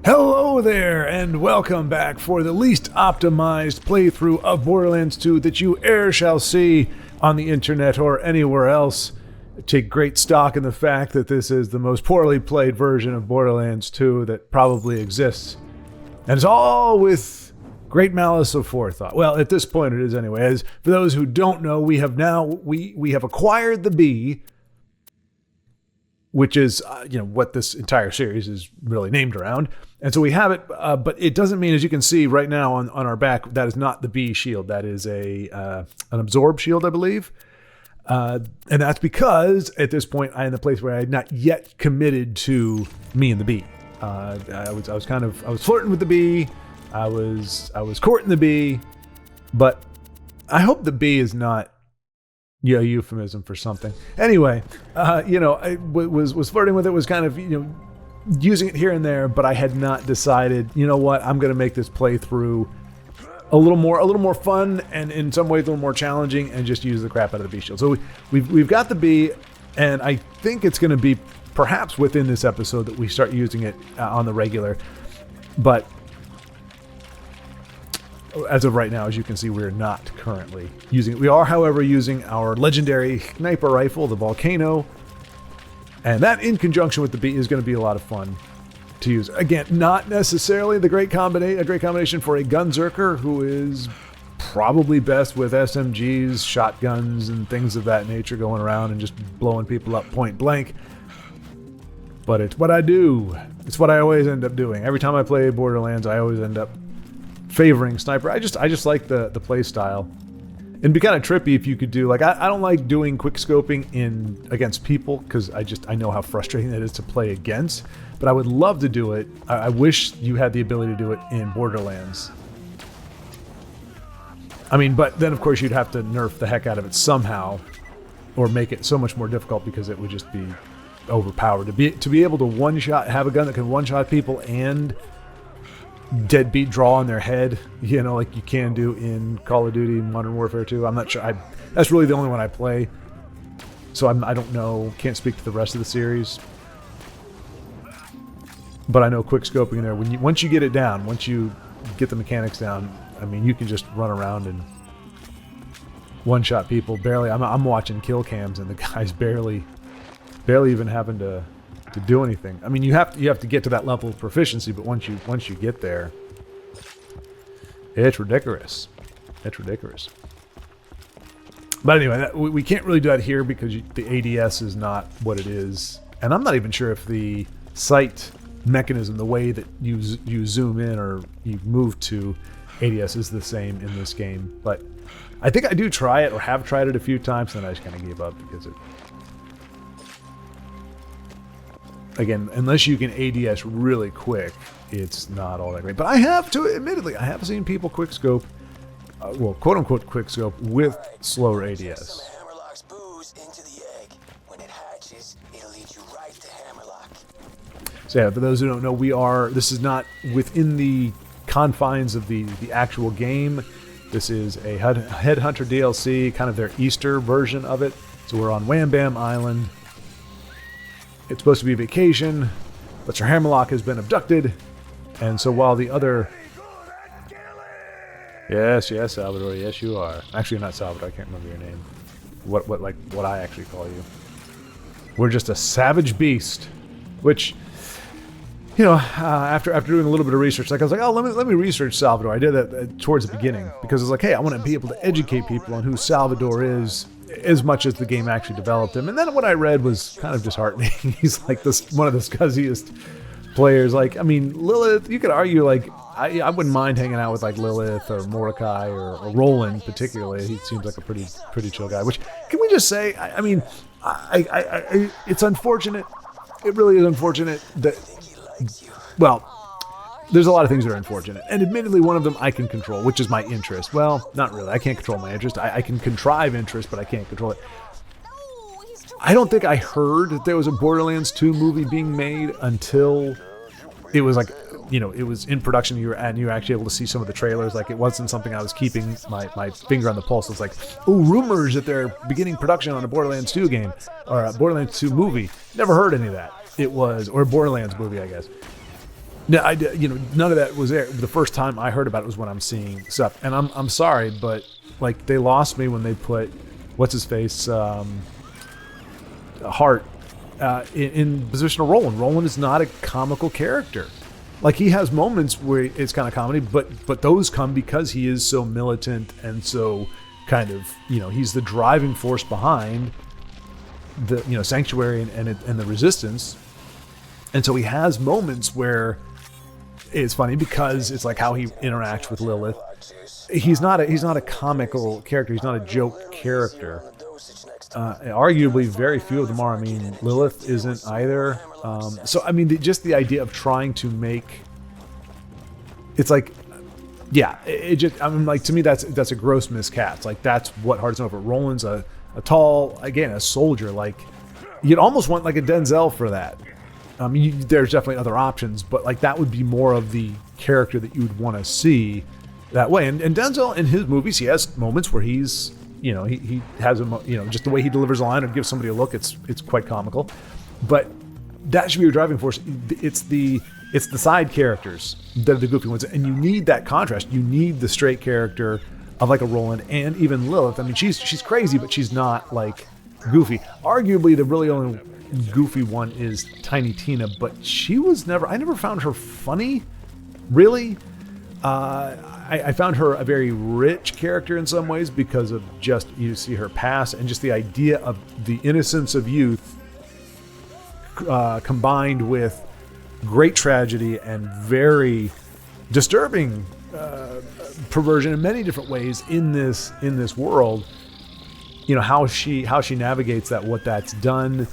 Hello there, and welcome back for the least optimized playthrough of Borderlands 2 that you e'er shall see on the internet or anywhere else. Take great stock in the fact that this is the most poorly played version of Borderlands 2 that probably exists. And it's all with great malice of forethought. Well, at this point it is anyway. As for those who don't know, we have acquired the Bee, which is what this entire series is really named around. And so we have it, but it doesn't mean, as you can see right now on our back, that is not the Bee shield. That is an absorb shield, I believe. And that's because at this point I'm in the place where I had not yet committed to me and the Bee. I was flirting with the Bee. I was courting the Bee, but I hope the Bee is not a euphemism for something. Anyway, I was flirting with it, was kind of, using it here and there, but I had not decided, I'm going to make this playthrough a little more fun and in some ways a little more challenging and just use the crap out of the Bee shield. So we've got the Bee, and I think it's going to be perhaps within this episode that we start using it on the regular. But as of right now, as you can see, we're not currently using it. We are, however, using our legendary sniper rifle, the Volcano, and that in conjunction with the Bee is going to be a lot of fun to use. Again, not necessarily a great combination for a Gunzerker, who is probably best with SMGs, shotguns, and things of that nature, going around and just blowing people up point blank. But it's what I do. It's what I always end up doing. Every time I play Borderlands, I always end up favoring sniper. I just like the play style. It'd be kind of trippy if you could do, I don't like doing quick scoping against people, because I know how frustrating that is to play against, but I would love to do it. I wish you had the ability to do it in Borderlands. But then of course you'd have to nerf the heck out of it somehow, or make it so much more difficult, because it would just be overpowered. To be able to have a gun that can one-shot people and deadbeat draw on their head, like you can do in Call of Duty Modern Warfare 2. I'm not sure. That's really the only one I play, so I don't know. Can't speak to the rest of the series, but I know quick scoping in there. Once you get it down, once you get the mechanics down, you can just run around and one-shot people. Barely. I'm watching kill cams, and the guy's barely even having to do anything. You have to get to that level of proficiency, but once you get there, it's ridiculous. It's ridiculous. But anyway, we can't really do that here because the ADS is not what it is, and I'm not even sure if the sight mechanism, the way that you zoom in or you move to ADS, is the same in this game. But I think I do try it, or have tried it a few times, and then I just kind of gave up because it. Again, unless you can ADS really quick, it's not all that great. But I have seen people quick scope, quote unquote quick scope, with slower ADS. So yeah, for those who don't know, this is not within the confines of the actual game. This is a Headhunter DLC, kind of their Easter version of it. So we're on Wham Bam Island. It's supposed to be a vacation, but Sir Hammerlock has been abducted, and so while the other... Yes, Salvador, yes you are. Actually, you're not Salvador, I can't remember your name. What I actually call you. We're just a savage beast, which, after doing a little bit of research, I was like, oh, let me research Salvador. I did that towards the beginning, because it's like, hey, I want to be able to educate people on who Salvador is, as much as the game actually developed him. And then what I read was kind of disheartening. He's like one of the scuzziest players. Lilith, you could argue, I wouldn't mind hanging out with Lilith or Mordecai or Roland particularly. He seems like a pretty chill guy, which, can we just say, it's unfortunate. It really is unfortunate that, well, there's a lot of things that are unfortunate, and admittedly one of them I can control, which is my interest. Well, not really. I can't control my interest. I can contrive interest, but I can't control it. I don't think I heard that there was a Borderlands 2 movie being made until it was it was in production, you were actually able to see some of the trailers. It wasn't something I was keeping my finger on the pulse. It's rumors that they're beginning production on a Borderlands 2 game, or a Borderlands 2 movie. Never heard any of that. Or Borderlands movie, I guess. No, none of that was there. The first time I heard about it was when I'm seeing stuff, and I'm sorry, but like they lost me when they put what's his face Hart in position of Roland. Roland is not a comical character. Like he has moments where it's kind of comedy, but those come because he is so militant and so kind of he's the driving force behind the Sanctuary and the Resistance, and so he has moments where it's funny because it's like how he interacts with Lilith. He's not a comical character. He's not a joke character. Arguably, very few of them are. I mean, Lilith isn't either. So, I mean, just the idea of trying to make it's like, yeah, it just. I mean, like to me, that's a gross miscast. Like that's what Hart's over. Roland's a tall, again, a soldier. Like you'd almost want like a Denzel for that. There's definitely other options, but like that would be more of the character that you would want to see that way. And Denzel in his movies, he has moments where he's, he has just the way he delivers a line or gives somebody a look. It's quite comical, but that should be your driving force. It's the side characters that are the goofy ones, and you need that contrast. You need the straight character of like a Roland and even Lilith. I mean, she's crazy, but she's not like goofy. Arguably, the really only goofy one is Tiny Tina, but I never found her funny, really. I found her a very rich character in some ways because of just, you see her past and just the idea of the innocence of youth combined with great tragedy and very disturbing perversion in many different ways in this world. How she navigates that, what that's done.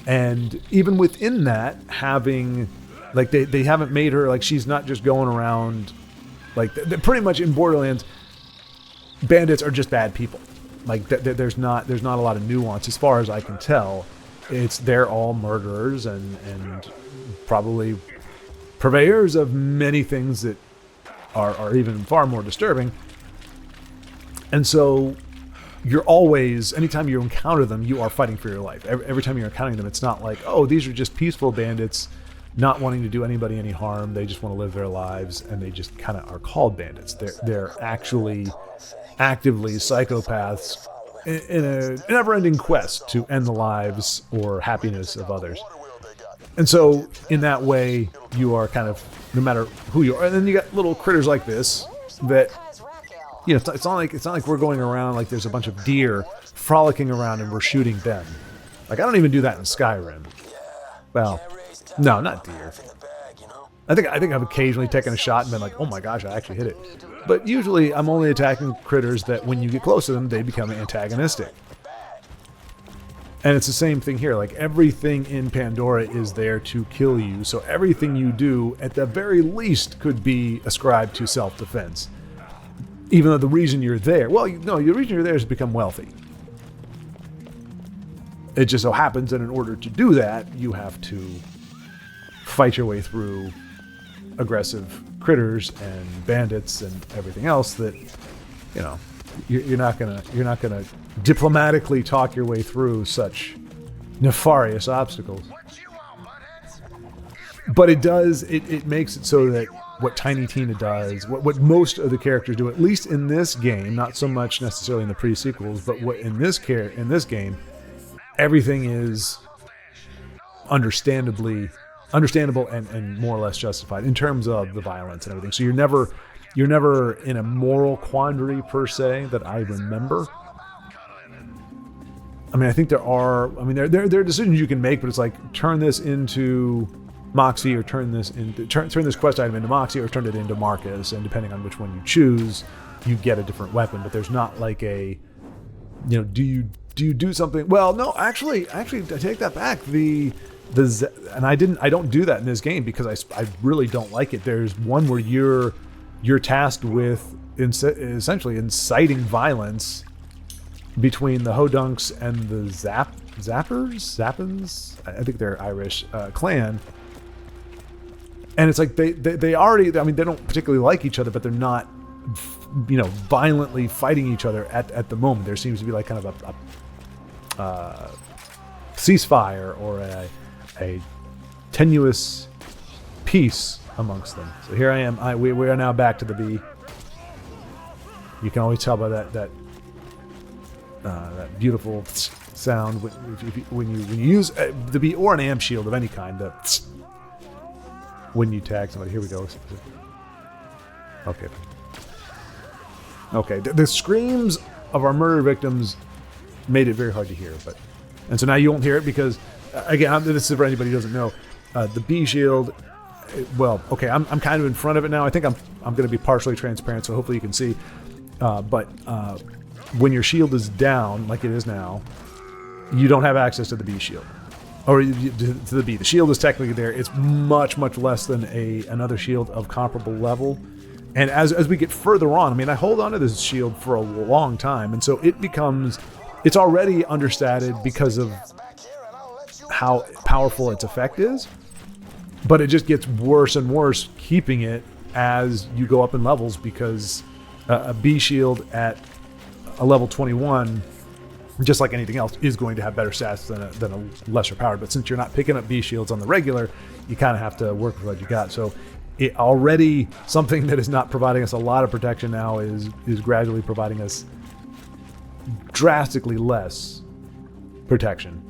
And even within that, having like they haven't made her like she's not just going around like pretty much in Borderlands, bandits are just bad people. Like there's not a lot of nuance as far as I can tell. They're all murderers and probably purveyors of many things that are even far more disturbing. And so you're always, anytime you encounter them, you are fighting for your life. Every time you're encountering them, it's not like, oh, these are just peaceful bandits not wanting to do anybody any harm. They just want to live their lives, and they just kind of are called bandits. They're actually actively psychopaths in a never-ending quest to end the lives or happiness of others. And so in that way, you are kind of, no matter who you are, and then you got little critters like this that, it's not like we're going around like there's a bunch of deer frolicking around and we're shooting them. Like I don't even do that in Skyrim. Well, no, not deer. I think I've occasionally taken a shot and been like, oh my gosh, I actually hit it. But usually I'm only attacking critters that when you get close to them, they become antagonistic. And it's the same thing here. Like everything in Pandora is there to kill you. So everything you do, at the very least, could be ascribed to self-defense. Even though the reason you're there, the reason you're there is to become wealthy. It just so happens that in order to do that, you have to fight your way through aggressive critters and bandits and everything else that, you're not gonna diplomatically talk your way through such nefarious obstacles. But it makes it so that what Tiny Tina does, what most of the characters do, at least in this game, not so much necessarily in the pre-sequels, but what in this game, everything is understandable and more or less justified in terms of the violence and everything. So you're never in a moral quandary per se that I remember. I mean, I think there are decisions you can make, but it's like turn this into Moxie or turn this quest item into Moxie or turn it into Marcus, and depending on which one you choose, you get a different weapon. But there's not like a, do you do something? Well, no, actually, I take that back. And I don't do that in this game because I really don't like it. There's one where you're tasked with essentially inciting violence between the Hodunks and the Zappins, I think they're Irish clan. And it's like they already, I mean, they don't particularly like each other, but they're not, violently fighting each other at the moment. There seems to be like kind of a ceasefire or a tenuous peace amongst them. So here I am. We are now back to the bee. You can always tell by that beautiful sound when you use the bee or an amp shield of any kind. When you tag somebody. Here we go. Okay. Okay. The screams of our murder victims made it very hard to hear, and so now you won't hear it because, again, this is for anybody who doesn't know, the bee shield. Well, okay, I'm kind of in front of it now. I think I'm going to be partially transparent, so hopefully you can see. But when your shield is down, like it is now, you don't have access to the bee shield, or to the bee. The shield is technically there. It's much less than another shield of comparable level. And as we get further on, I mean, I hold on to this shield for a long time, and so it's already understated because of how powerful its effect is. But it just gets worse and worse keeping it as you go up in levels, because a bee shield at a level 21, just like anything else, is going to have better stats than a lesser powered. But since you're not picking up bee shields on the regular, you kind of have to work with what you got. So it already, something that is not providing us a lot of protection now is gradually providing us drastically less protection.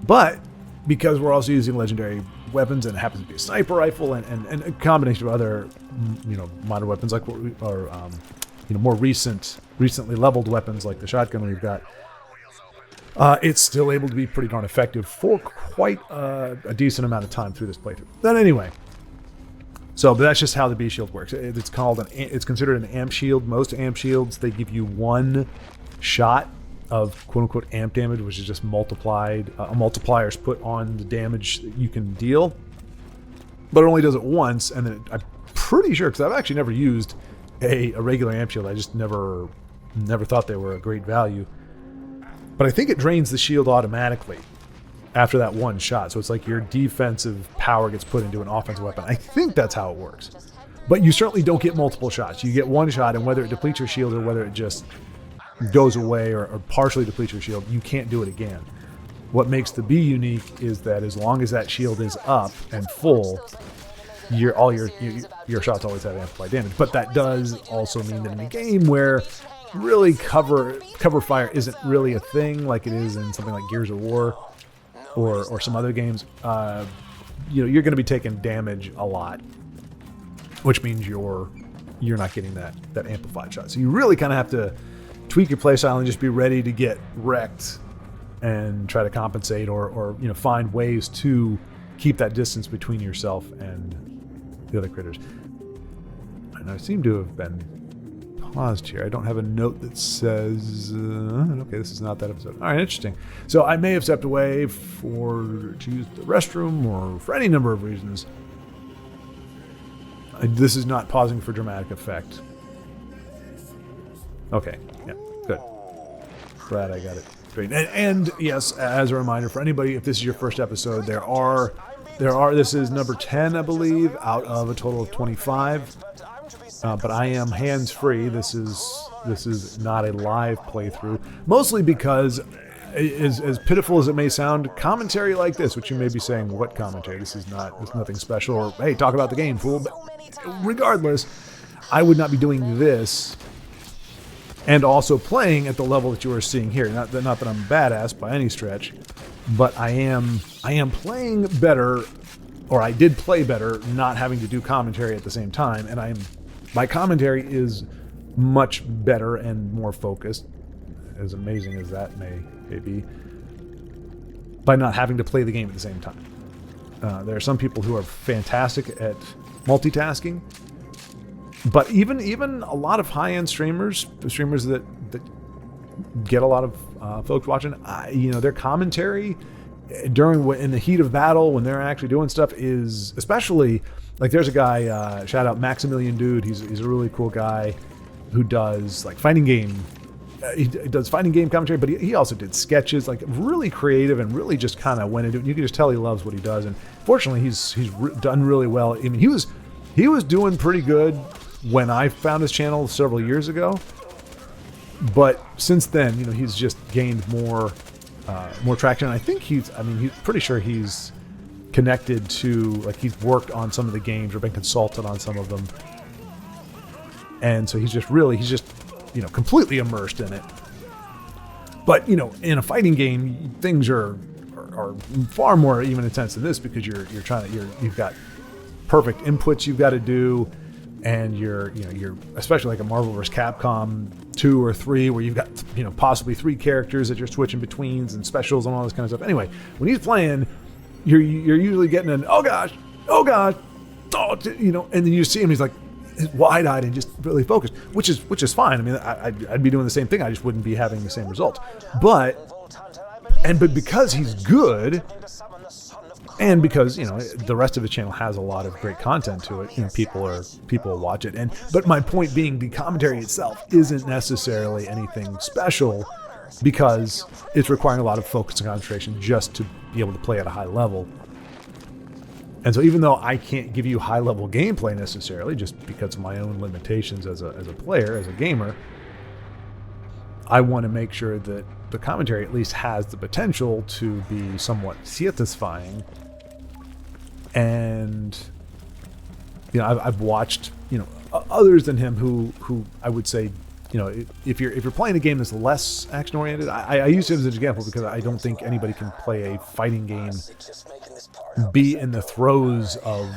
But because we're also using legendary weapons, and it happens to be a sniper rifle and a combination of other, modern weapons like more recently leveled weapons like the shotgun we've got, it's still able to be pretty darn effective for quite a decent amount of time through this playthrough. But anyway, but that's just how the bee shield works. It's considered an amp shield. Most amp shields, they give you one shot of quote-unquote amp damage, which is just multiplied. A multiplier is put on the damage that you can deal, but it only does it once. And then I'm pretty sure, because I've actually never used a regular amp shield. I just never thought they were a great value. But I think it drains the shield automatically after that one shot. So it's like your defensive power gets put into an offensive weapon. I think that's how it works. But you certainly don't get multiple shots. You get one shot, and whether it depletes your shield or whether it just goes away or partially depletes your shield, you can't do it again. What makes the bee unique is that as long as that shield is up and full, your shots always have amplified damage. But that does also mean that in a game where really cover fire isn't really a thing like it is in something like Gears of War or some other games, you're going to be taking damage a lot, which means you're not getting that amplified shot. So you really kind of have to tweak your playstyle and just be ready to get wrecked and try to compensate or find ways to keep that distance between yourself and the other critters. And I seem to have been paused here. I don't have a note that says okay, this is not that episode. All right, interesting. So I may have stepped away to use the restroom or for any number of reasons. This is not pausing for dramatic effect. Okay, yeah, good. Glad I got it straight. And yes, as a reminder for anybody, if this is your first episode, there are this is number 10, I believe, out of a total of 25. But I am hands-free. This is not a live playthrough, mostly because, as pitiful as it may sound, commentary like this, which you may be saying, what commentary? It's nothing special, or hey, talk about the game, fool. But regardless, I would not be doing this and also playing at the level that you are seeing here. Not that I'm badass by any stretch, but I am playing better, or I did play better, not having to do commentary at the same time, and my commentary is much better and more focused, as amazing as that may be, by not having to play the game at the same time. There are some people who are fantastic at multitasking, but even a lot of high-end streamers that get a lot of folks watching, their commentary in the heat of battle when they're actually doing stuff is especially. Like there's a guy, shout out Maximilian Dude. He's a really cool guy who does like fighting game. He does fighting game commentary, but he also did sketches, like really creative and really just kind of went into it. You can just tell he loves what he does, and fortunately, he's done really well. I mean, he was doing pretty good when I found his channel several years ago, but since then, he's just gained more traction. I think he's pretty sure he's connected to, like, he's worked on some of the games or been consulted on some of them. And so he's just completely immersed in it. But, in a fighting game, things are far more even intense than this, because you've got perfect inputs you've got to do, and you're especially like a Marvel vs. Capcom 2 or 3, where you've got possibly 3 characters that you're switching betweens and specials and all this kind of stuff. Anyway, when he's playing, you're usually getting an oh gosh, and then you see him, he's like wide-eyed and just really focused, which is fine. I mean, I'd be doing the same thing. I just wouldn't be having the same results. But because he's good, and because the rest of the channel has a lot of great content to it, people watch it. But my point being, the commentary itself isn't necessarily anything special, because it's requiring a lot of focus and concentration just to be able to play at a high level. And so even though I can't give you high-level gameplay necessarily, just because of my own limitations as a player, as a gamer, I want to make sure that the commentary at least has the potential to be somewhat satisfying. And I've watched others than him who I would say, if you're playing a game that's less action oriented, I use him as an example because I don't think anybody can play a fighting game, be in the throes of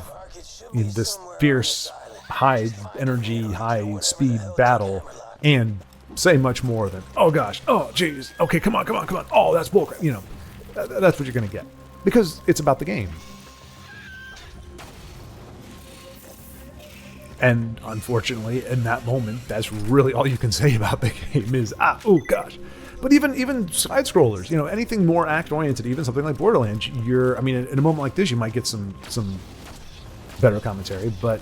this fierce, high energy, high speed battle, and say much more than oh gosh, oh geez, okay, come on, oh that's bullcrap. That's what you're gonna get, because it's about the game. And unfortunately, in that moment, that's really all you can say about the game is, oh gosh. But even side scrollers, anything more act oriented, even something like Borderlands, in a moment like this, you might get some better commentary. But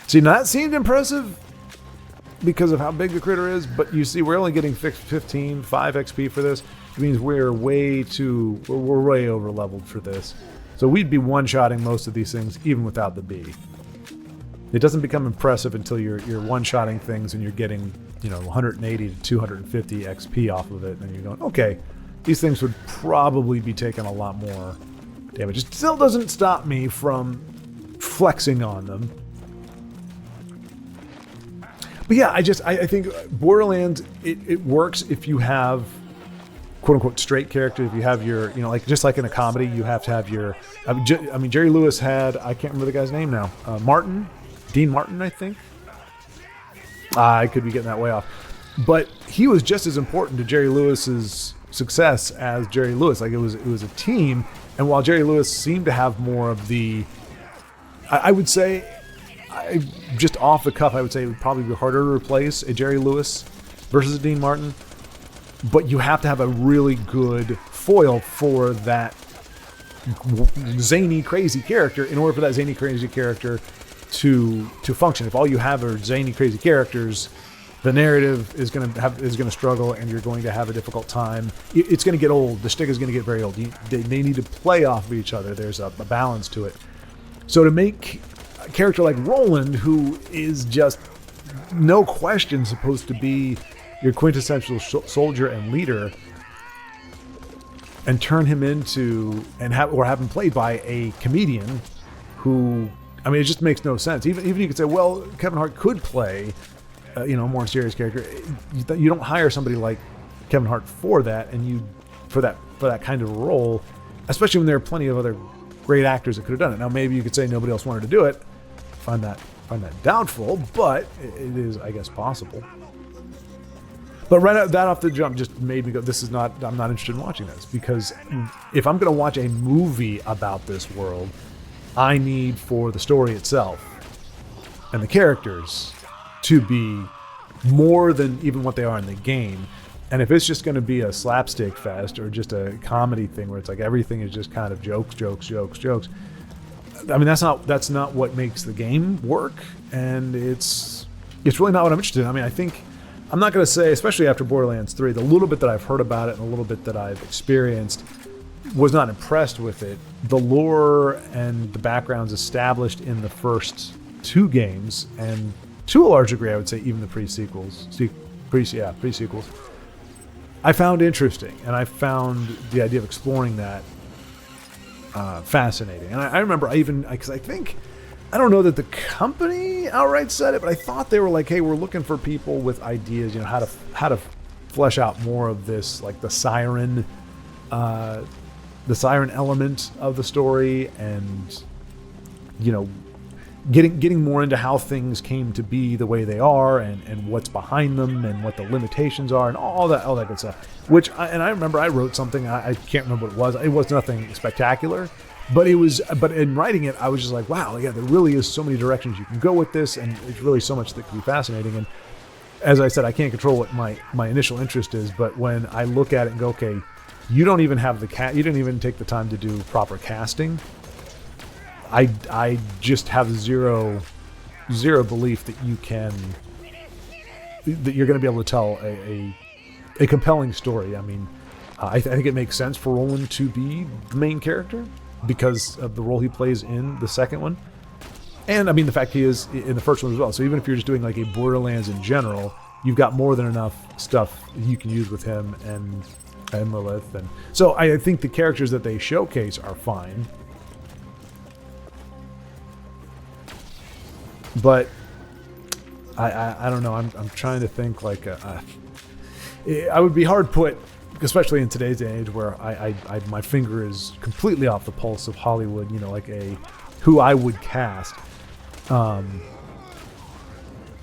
see, that seemed impressive because of how big the critter is. But you see, we're only getting 5 XP for this. It means we're way over leveled for this. So we'd be one-shotting most of these things even without the bee. It doesn't become impressive until you're one-shotting things and you're getting 180 to 250 XP off of it, and you're going, okay, these things would probably be taking a lot more damage. It still doesn't stop me from flexing on them. But yeah, I think Borderlands, it works if you have quote-unquote straight character. If you have your, just like in a comedy, you have to have your, Jerry Lewis had, I can't remember the guy's name now, Dean Martin, I think. I could be getting that way off. But he was just as important to Jerry Lewis's success as Jerry Lewis. Like, it was a team. And while Jerry Lewis seemed to have more of the, I would say, just off the cuff, I would say it would probably be harder to replace a Jerry Lewis versus a Dean Martin. But you have to have a really good foil for that zany, crazy character in order for that zany, crazy character to function. If all you have are zany, crazy characters, the narrative is going to struggle, and you're going to have a difficult time. It's going to get old. The shtick is going to get very old. They need to play off of each other. There's a balance to it. So to make a character like Roland, who is just no question supposed to be your quintessential soldier and leader, and turn him into have him played by a comedian who, it just makes no sense. Even you could say, well, Kevin Hart could play, a more serious character. You don't hire somebody like Kevin Hart for that, and for that kind of role, especially when there are plenty of other great actors that could have done it. Now, maybe you could say nobody else wanted to do it. Find that doubtful, but it is, I guess, possible. But that off the jump just made me go, I'm not interested in watching this, because if I'm going to watch a movie about this world, I need for the story itself and the characters to be more than even what they are in the game. And if it's just going to be a slapstick fest or just a comedy thing where it's like everything is just kind of jokes, that's not what makes the game work, and it's really not what I'm interested in. I think I'm not going to say, especially after Borderlands 3, the little bit that I've heard about it and the little bit that I've experienced, was not impressed with it. The lore and the backgrounds established in the first 2 games, and to a large degree, I would say even the pre-sequels, I found interesting, and I found the idea of exploring that fascinating. And I remember because I think, I don't know that the company outright said it, but I thought they were like, hey, we're looking for people with ideas, how to flesh out more of this, like the siren element of the story, and getting more into how things came to be the way they are, and what's behind them, and what the limitations are, and all that good stuff. I remember I wrote something, I can't remember what it was. It was nothing spectacular, but in writing it, I was just like, wow, yeah, there really is so many directions you can go with this, and it's really so much that can be fascinating. And as I said, I can't control what my initial interest is, but when I look at it and go, okay, you don't even have you didn't even take the time to do proper casting. I just have zero belief that you're going to be able to tell a compelling story. I mean, I think it makes sense for Roland to be the main character because of the role he plays in the second one. And I mean, the fact he is in the first one as well. So even if you're just doing like a Borderlands in general, you've got more than enough stuff you can use with him and Lilith. And so I think the characters that they showcase are fine. But I don't know. I'm trying to think like I would be hard put, especially in today's day and age where my finger is completely off the pulse of Hollywood. Like who I would cast. But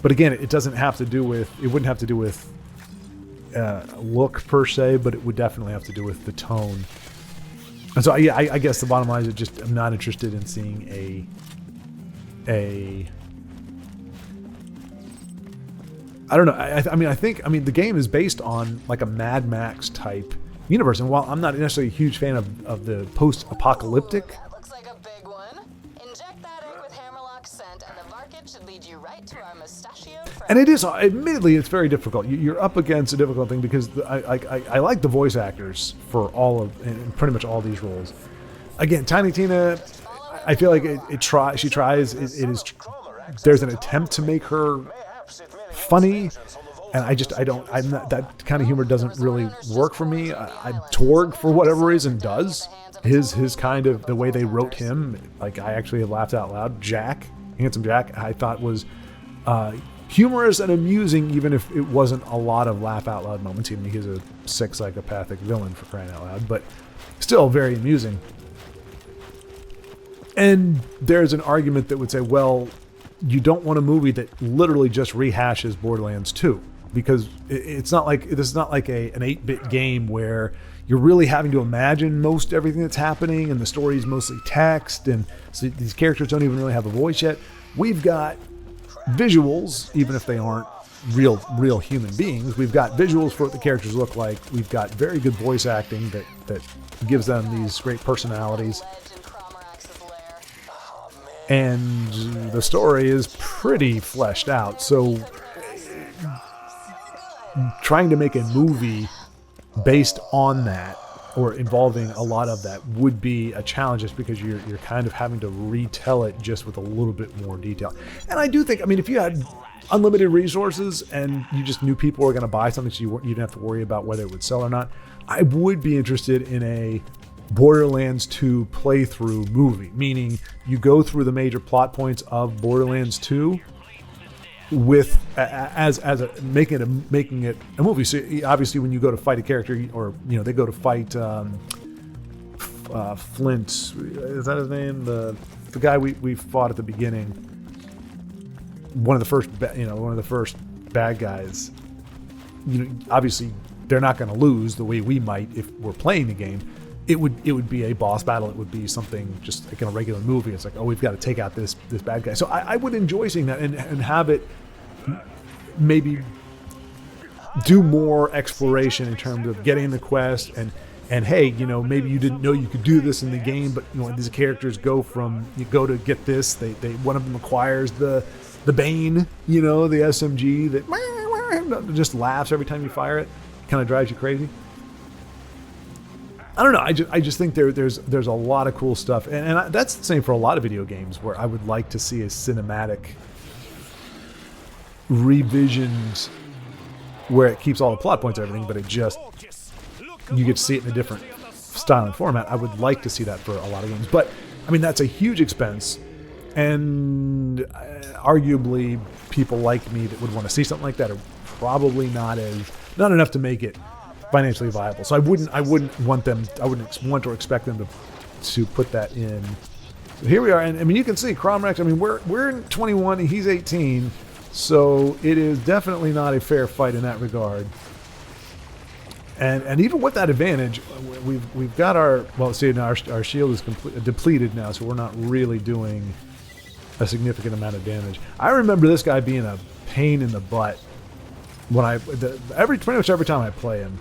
again, it wouldn't have to do with look per se, but it would definitely have to do with the tone. And so yeah, I guess the bottom line is I'm not interested in seeing I don't know. I mean, the game is based on like a Mad Max type universe, and while I'm not necessarily a huge fan of the post-apocalyptic, That looks like a big one. Inject that egg with Hammerlock scent, and the market should lead you right to our mustachioed friend. and it is, admittedly, it's very difficult. You're up against a difficult thing because I like the voice actors for all of and pretty much all these roles. Again, Tiny Tina, I feel like she tries. There's an attempt to make her funny, and I'm not, that kind of humor doesn't really work for me. Torg, for whatever reason, does. His kind of, the way they wrote him, like I actually have laughed out loud. Handsome Jack, I thought was humorous and amusing, even if it wasn't a lot of laugh out loud moments. Even he's a sick psychopathic villain, for crying out loud, but still very amusing. And there's an argument that would say, well, you don't want a movie that literally just rehashes Borderlands 2, because it's not like an 8-bit game where you're really having to imagine most everything that's happening, and the story is mostly text, and so these characters don't even really have a voice yet. We've got visuals, even if they aren't real human beings. We've got visuals for what the characters look like. We've got very good voice acting that gives them these great personalities. And the story is pretty fleshed out. So trying to make a movie based on that, or involving a lot of that, would be a challenge, just because you're kind of having to retell it just with a little bit more detail. And I do think, I mean, if you had unlimited resources and you just knew people were going to buy something, so you didn't have to worry about whether it would sell or not, I would be interested in a Borderlands 2 playthrough movie, meaning you go through the major plot points of Borderlands 2 with making it a movie. So obviously, when you go to fight a character, or they go to fight Flint, is that his name? The guy we fought at the beginning, one of the first bad guys. Obviously they're not going to lose the way we might if we're playing the game. It would be a boss battle. It would be something just like in a regular movie. It's like, oh, we've got to take out this bad guy. So I would enjoy seeing that and have it maybe do more exploration in terms of getting the quest and hey, maybe you didn't know you could do this in the game, but these characters go to get this. They one of them acquires the Bane, the SMG that just laughs every time you fire it. Kind of drives you crazy. I don't know. I just think there's a lot of cool stuff, and that's the same for a lot of video games, where I would like to see a cinematic revisioned, where it keeps all the plot points and everything, but you get to see it in a different style and format. I would like to see that for a lot of games. But, I mean, that's a huge expense. And arguably, people like me that would want to see something like that are probably not enough to make it financially viable. So I wouldn't want or expect them to put that in. So here we are, and I mean, you can see Cromrex. I mean, we're 21, he's 18, so it is definitely not a fair fight in that regard. And even with that advantage, we've got our shield is depleted now, so we're not really doing a significant amount of damage. I remember this guy being a pain in the butt when pretty much every time I play him.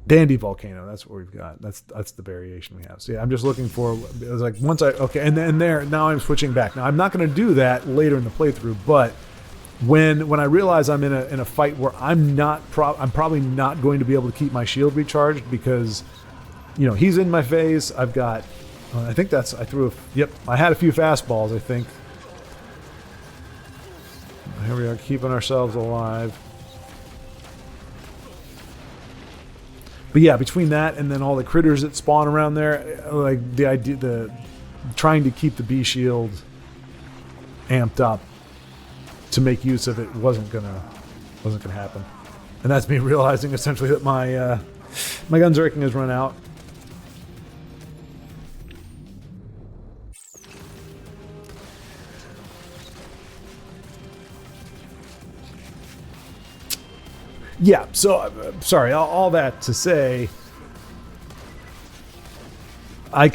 Dandy Volcano, that's what we've got. That's the variation we have. So yeah, I'm just looking for. It was like now I'm switching back. Now I'm not going to do that later in the playthrough, but when I realize I'm in a fight where I'm probably not going to be able to keep my shield recharged because, he's in my face. I've got. I think I had a few fastballs. I think. Here we are, keeping ourselves alive. But yeah, between that and then all the critters that spawn around there, like the idea, trying to keep the bee shield amped up to make use of it wasn't gonna happen, and that's me realizing essentially that my Gunzerking has run out. Yeah, so sorry. All that to say, a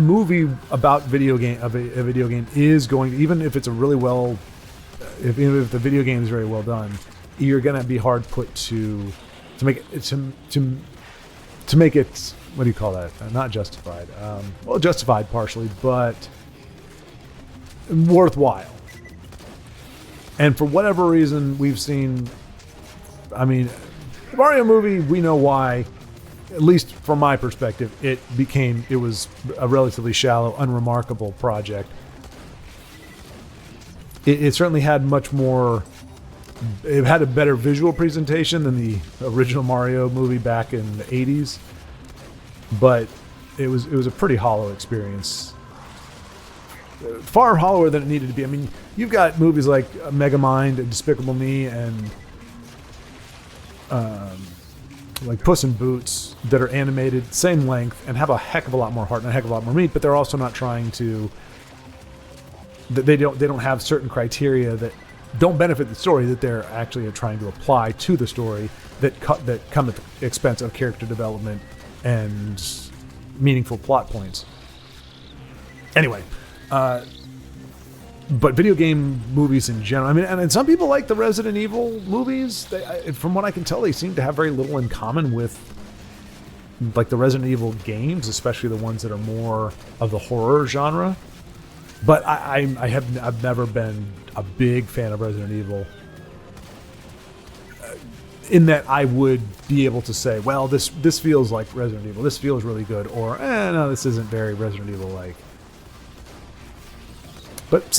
movie about a video game is going, even if it's a really well, even if the video game is very well done, you're gonna be hard put to make it what do you call that? Not justified. Well, justified partially, but worthwhile. And for whatever reason, we've seen, I mean, the Mario movie, we know why, at least from my perspective, it was a relatively shallow, unremarkable project. It certainly had it had a better visual presentation than the original Mario movie back in the 80s. But it was a pretty hollow experience. Far hollower than it needed to be. I mean, you've got movies like Megamind and Despicable Me and like Puss in Boots that are animated, same length, and have a heck of a lot more heart and a heck of a lot more meat, but they're also not trying to. They don't have certain criteria that don't benefit the story that they're actually trying to apply to the story that come at the expense of character development and meaningful plot points. Anyway. But video game movies in general, I mean, and some people like the Resident Evil movies. From what I can tell, they seem to have very little in common with like the Resident Evil games, especially the ones that are more of the horror genre. But I've never been a big fan of Resident Evil. In that I would be able to say, well, this feels like Resident Evil. This feels really good, or no, this isn't very Resident Evil-like. But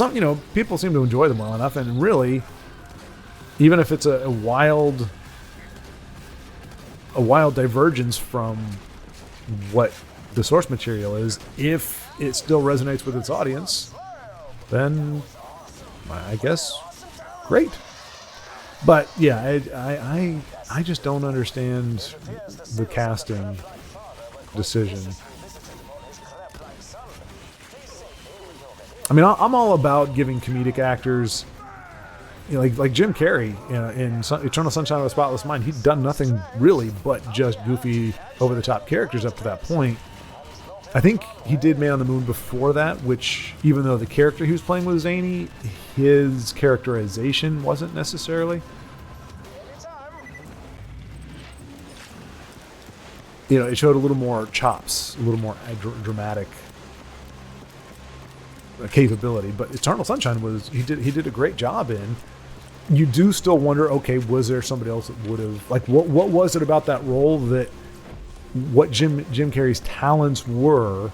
people seem to enjoy them well enough, and really, even if it's a wild divergence from what the source material is, if it still resonates with its audience, then I guess great. But yeah, I just don't understand the casting decision. I mean, I'm all about giving comedic actors, like Jim Carrey in Eternal Sunshine of the Spotless Mind. He'd done nothing really but just goofy, over-the-top characters up to that point. I think he did Man on the Moon before that, which, even though the character he was playing was zany, his characterization wasn't necessarily. It showed a little more chops, a little more dramatic capability. But Eternal Sunshine he did a great job in. You do still wonder, okay, was there somebody else that would have, like, what was it about that role that what Jim Carrey's talents were?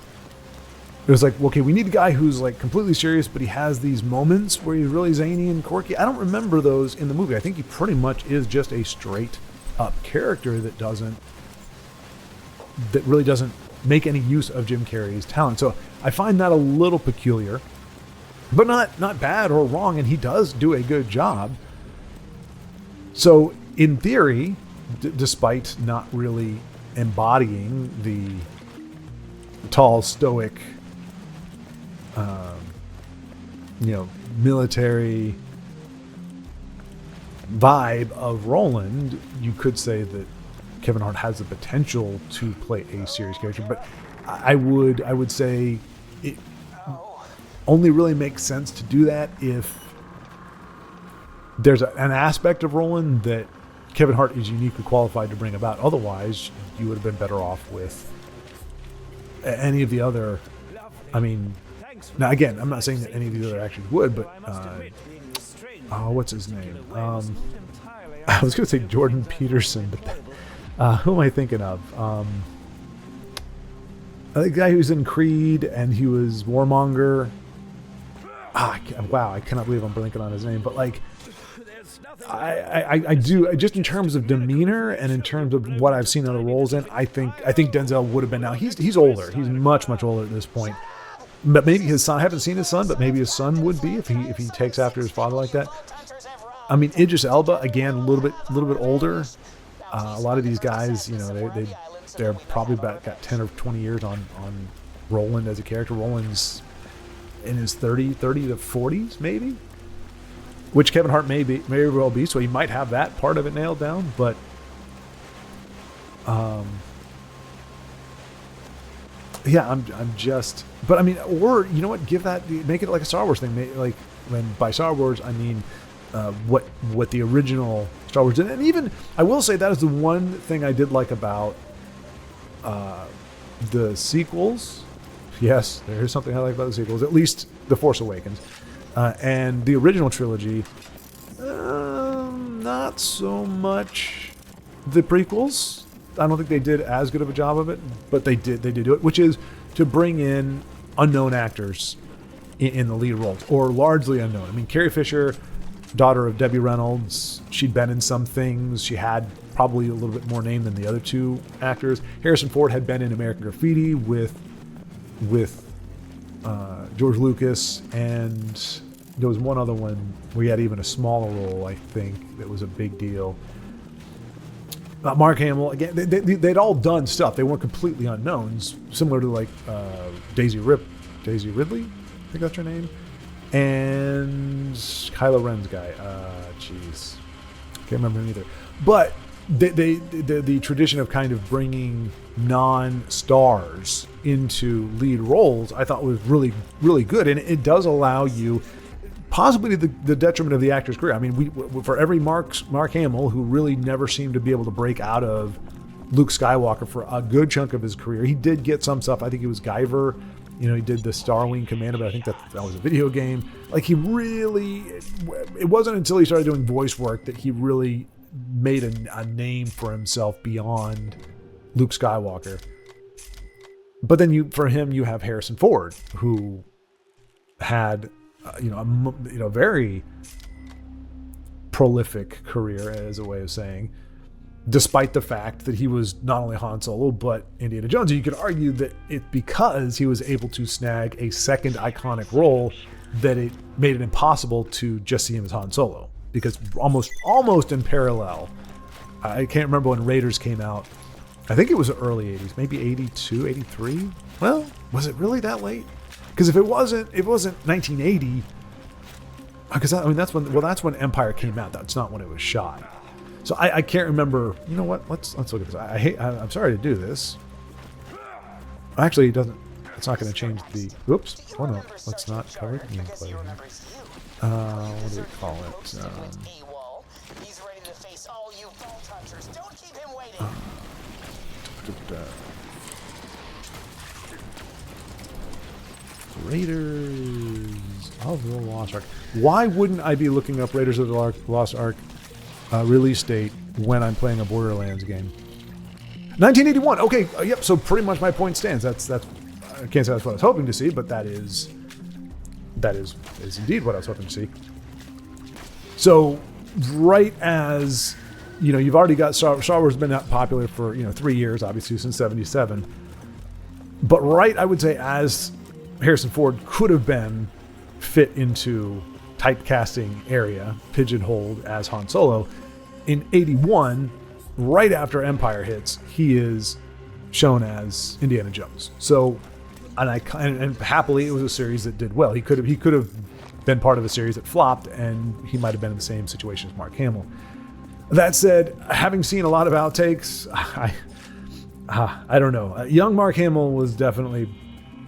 It was like, okay, we need a guy who's like completely serious, but he has these moments where he's really zany and quirky. I don't remember those in the movie. I think he pretty much is just a straight up character that really doesn't make any use of Jim Carrey's talent. So I find that a little peculiar, but not bad or wrong, and he does do a good job. So in theory, despite not really embodying the tall, stoic, military vibe of Roland, you could say that Kevin Hart has the potential to play a serious character, but I would say it only really makes sense to do that if there's an aspect of Roland that Kevin Hart is uniquely qualified to bring about. Otherwise, you would have been better off with any of the other. I mean, now again, I'm not saying that any of the other actors would, but what's his name? I was going to say Jordan Peterson, but who am I thinking of? The guy who's in Creed and he was Warmonger. Wow, I cannot believe I'm blanking on his name, but like, I do, just in terms of demeanor and in terms of what I've seen other roles in, I think Denzel would have been. Now he's older. He's much older at this point. But maybe his son, I haven't seen his son, but maybe his son would be if he takes after his father like that. I mean, Idris Elba, again, a little bit older. A lot of these guys, they're probably got 10 or 20 years on Roland as a character. Roland's in his 30 to 40s, maybe, which Kevin Hart may well be. So he might have that part of it nailed down, but yeah, I'm just. But I mean, or you know what? Make it like a Star Wars thing. Like, when by Star Wars I mean what the original Star Wars did. And even I will say that is the one thing I did like about the sequels. Yes, there is something I like about the sequels. At least The Force Awakens and the original trilogy. Not so much the prequels. I don't think they did as good of a job of it, but they did do it, which is to bring in unknown actors in the lead roles, or largely unknown. I mean, Carrie Fisher, daughter of Debbie Reynolds, she'd been in some things. She had probably a little bit more name than the other two actors. Harrison Ford had been in American Graffiti with George Lucas, and there was one other one where he had even a smaller role, I think, that was a big deal. Mark Hamill, again, they'd all done stuff. They weren't completely unknowns, similar to like Daisy Ridley, I think that's her name, and Kylo Ren's guy. Can't remember him either. But the tradition of kind of bringing non-stars into lead roles, I thought was really, really good, and it does allow you, possibly to the detriment of the actor's career. I mean, for every Mark Hamill, who really never seemed to be able to break out of Luke Skywalker for a good chunk of his career, he did get some stuff. I think it was Guyver. He did the Starwing Commander, but I think that was a video game. Like, it wasn't until he started doing voice work that he really made a name for himself beyond Luke Skywalker. But then for him, you have Harrison Ford, who had a very prolific career, as a way of saying, despite the fact that he was not only Han Solo but Indiana Jones. And you could argue that because he was able to snag a second iconic role, that it made it impossible to just see him as Han Solo, because almost in parallel, I can't remember when Raiders came out. I think it was the early 80s, maybe 82, 83. Well, was it really that late? Because if it wasn't 1980, because that's when Empire came out. That's not when it was shot. So I can't remember. You know what? Let's look at this. I'm sorry to do this. Actually, it doesn't. It's not going to change the. Oops. Oh no. Let's not cover gameplay. What do we call it? Raiders of the Lost Ark. Why wouldn't I be looking up Raiders of the Lost Ark release date when I'm playing a Borderlands game? 1981. Okay, yep. So pretty much my point stands. That's. I can't say that's what I was hoping to see, but that is indeed what I was hoping to see. So right as you've already got Star Wars has been that popular for 3 years, obviously since '77. But right, I would say, as Harrison Ford could have been fit into typecasting area, pigeonholed as Han Solo, in '81, right after Empire hits, he is shown as Indiana Jones. So, and happily, it was a series that did well. He could have been part of a series that flopped, and he might have been in the same situation as Mark Hamill. That said, having seen a lot of outtakes, I don't know. Young Mark Hamill was definitely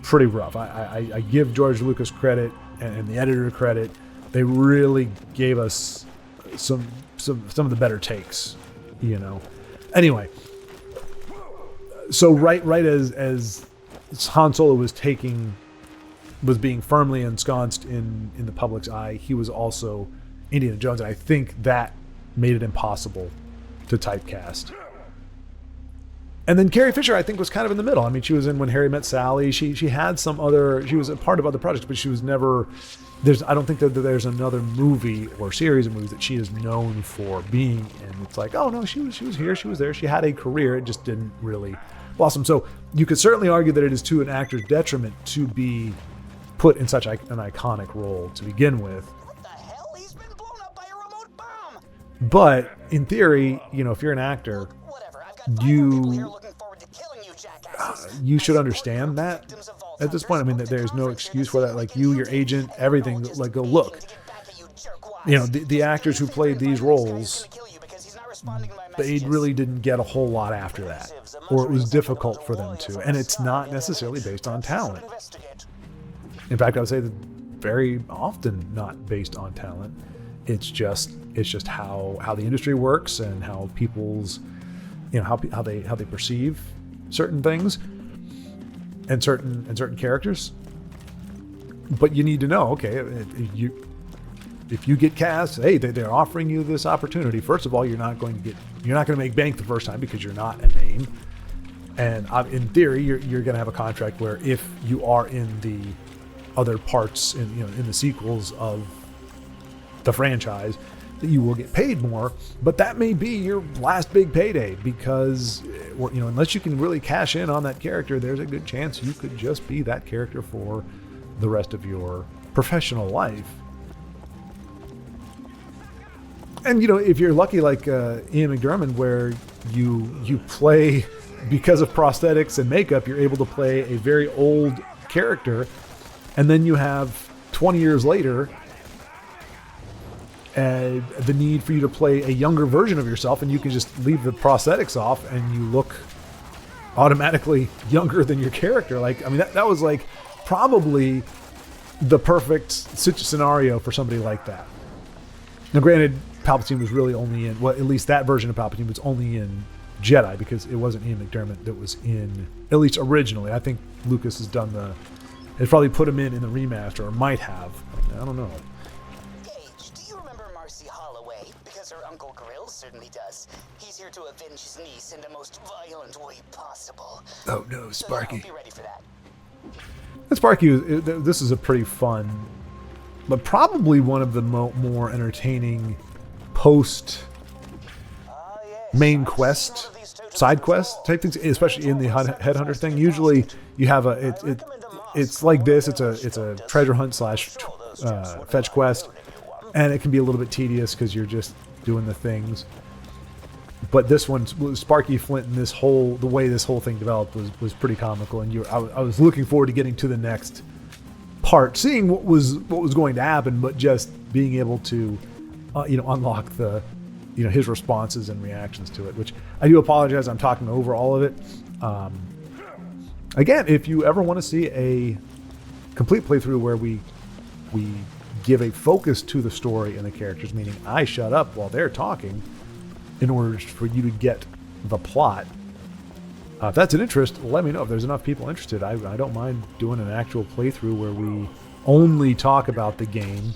pretty rough. I give George Lucas credit and the editor credit. They really gave us some of the better takes, Anyway, so right as Han Solo was being firmly ensconced in the public's eye, he was also Indiana Jones, and I think that made it impossible to typecast. And then Carrie Fisher, I think, was kind of in the middle. I mean, she was in When Harry Met Sally. She had she was a part of other projects, but she was never. I don't think that there's another movie or series of movies that she is known for being in. It's like, oh no, she was here, she was there, she had a career, it just didn't really blossom. So you could certainly argue that it is to an actor's detriment to be put in such an iconic role to begin with. What the hell? He's been blown up by a remote bomb. But in theory, if you're an actor, Whatever. I've got 5 people here looking forward to killing you, jackasses. you should understand that at this point. I mean, that there's no excuse for that. Like your agent, everything, like, go look. The actors who played these roles, they really didn't get a whole lot after that, or it was difficult for them to. And it's not necessarily based on talent. In fact, I would say that very often not based on talent. It's just how the industry works and how people's, how they perceive certain things and certain characters. But you need to know, okay, if you get cast, hey, they're offering you this opportunity. First of all, you're not going to make bank the first time because you're not a name. And in theory, you're going to have a contract where if you are in the other parts in the sequels of the franchise, that you will get paid more. But that may be your last big payday, because unless you can really cash in on that character, there's a good chance you could just be that character for the rest of your professional life. And if you're lucky, like Ian McDiarmid, where you play, because of prosthetics and makeup, you're able to play a very old character, and then you have 20 years later the need for you to play a younger version of yourself, and you can just leave the prosthetics off and you look automatically younger than your character. Like, I mean, that was like probably the perfect scenario for somebody like that. Now, granted, Palpatine was really only in, well, at least that version of Palpatine was only in Jedi, because it wasn't Ian McDiarmid that was in, at least originally. I think Lucas has probably put him in the remaster, or might have. I don't know. Gage, do you remember Marcy Holloway? Because her Uncle Grill certainly does. He's here to avenge his niece in the most violent way possible. Oh no, Sparky. So, be ready for that. And Sparky, this is a pretty fun, but probably one of the more entertaining post main quest, side quest type things, especially in the headhunter thing. Usually you have it's like this. It's a treasure hunt / fetch quest, and it can be a little bit tedious because you're just doing the things. But this one, Sparky Flint, and the way this whole thing developed was pretty comical. And I was looking forward to getting to the next part, seeing what was going to happen, but just being able to unlock the his responses and reactions to it. Which I do apologize, I'm talking over all of it. Again, if you ever want to see a complete playthrough where we give a focus to the story and the characters, meaning I shut up while they're talking in order for you to get the plot. If that's an interest, let me know. If there's enough people interested, I don't mind doing an actual playthrough where we only talk about the game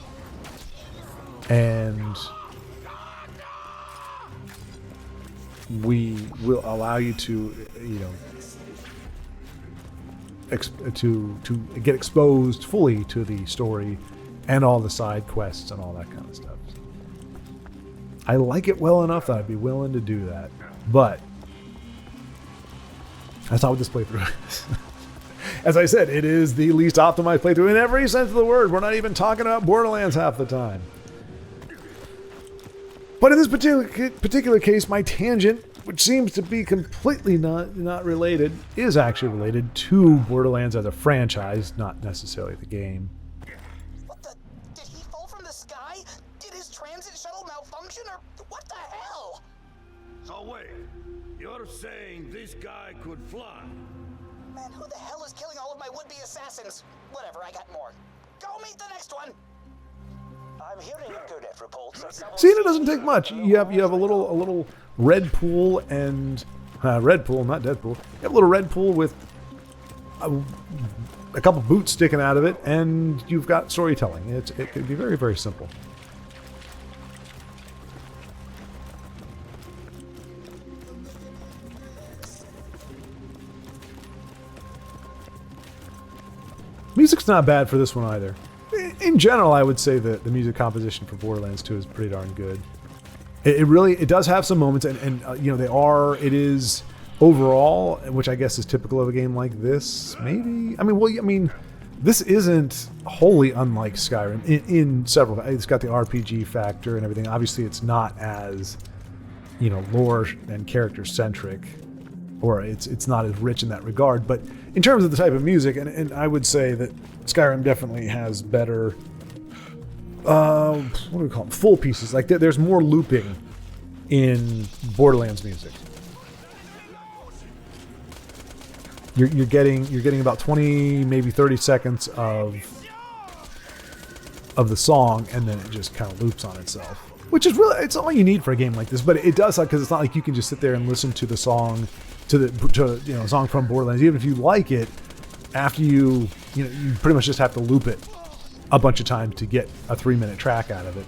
and we will allow you to to get exposed fully to the story and all the side quests and all that kind of stuff. I like it well enough that I'd be willing to do that. But that's not what this playthrough is. As I said, it is the least optimized playthrough in every sense of the word. We're not even talking about Borderlands half the time. But in this particular case, my tangent, which seems to be completely not related, is actually related to Borderlands as a franchise, not necessarily the game. What the? Did he fall from the sky? Did his transit shuttle malfunction, or what the hell? So wait, you're saying this guy could fly? Man, who the hell is killing all of my would-be assassins? Whatever, I got more. Go meet the next one. I'm hearing Internet reports. See, it doesn't take much. You have a little red pool and red pool, not Deadpool. You have a little red pool with a couple boots sticking out of it, and you've got storytelling. It could be very, very simple. Music's not bad for this one either. In general, I would say that the music composition for Borderlands 2 is pretty darn good. It does have some moments, and it is overall, which I guess is typical of a game like this. Maybe, this isn't wholly unlike Skyrim in several. It's got the RPG factor and everything. Obviously, it's not as lore and character centric, or it's not as rich in that regard. But in terms of the type of music, and I would say that Skyrim definitely has better, what do we call them? Full pieces. Like there's more looping in Borderlands music. You're getting about 20, maybe 30 seconds of the song, and then it just kind of loops on itself. Which is really, it's all you need for a game like this. But it does, because it's not like you can just sit there and listen to the song, to song from Borderlands. Even if you like it, after you pretty much just have to loop it a bunch of times to get a 3-minute track out of it.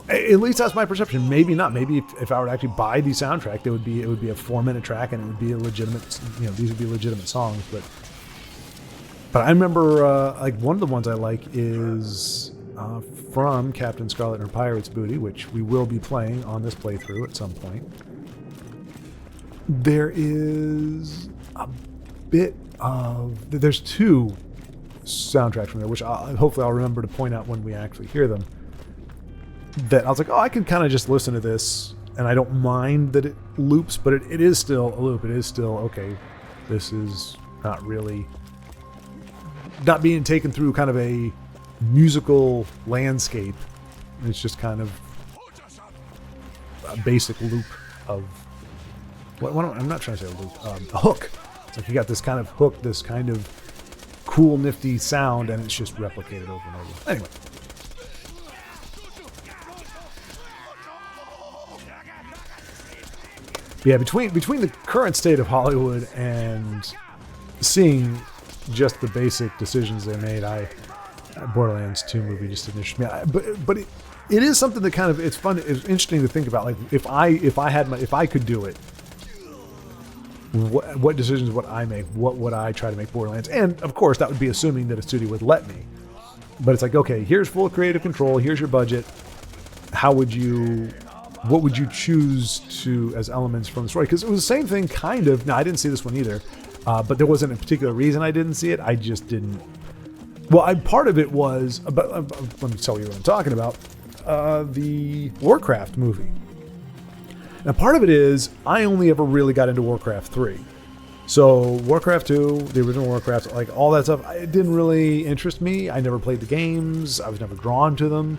At least that's my perception. Maybe not. Maybe if I were to actually buy the soundtrack, it would be a 4-minute track, and it would be a legitimate. These would be legitimate songs. But I remember one of the ones I like is from Captain Scarlet and her Pirate's Booty, which we will be playing on this playthrough at some point. There is a bit of... There's 2 soundtracks from there, which hopefully I'll remember to point out when we actually hear them. That I was like, I can kind of just listen to this, and I don't mind that it loops, but it is still a loop. It is still, okay, this is not really... not being taken through kind of a musical landscape. It's just kind of a basic loop of... I'm not trying to say a loop. A hook. It's like you got this kind of hook, this kind of cool, nifty sound, and it's just replicated over and over. Anyway. Yeah, between the current state of Hollywood and seeing just the basic decisions they made, Borderlands 2 movie just didn't interest me. But it is something that kind of, it's fun. It's interesting to think about. Like if I could do it, what decisions would I make? What would I try to make Borderlands? And of course, that would be assuming that a studio would let me. But it's like, okay, here's full creative control. Here's your budget. What would you choose as elements from the story? Because it was the same thing, kind of. No, I didn't see this one either. But there wasn't a particular reason I didn't see it. I just didn't. Well, part of it was, let me tell you what I'm talking about, the Warcraft movie. Now, part of it is, I only ever really got into Warcraft 3. So, Warcraft 2, the original Warcraft, like all that stuff, it didn't really interest me. I never played the games. I was never drawn to them.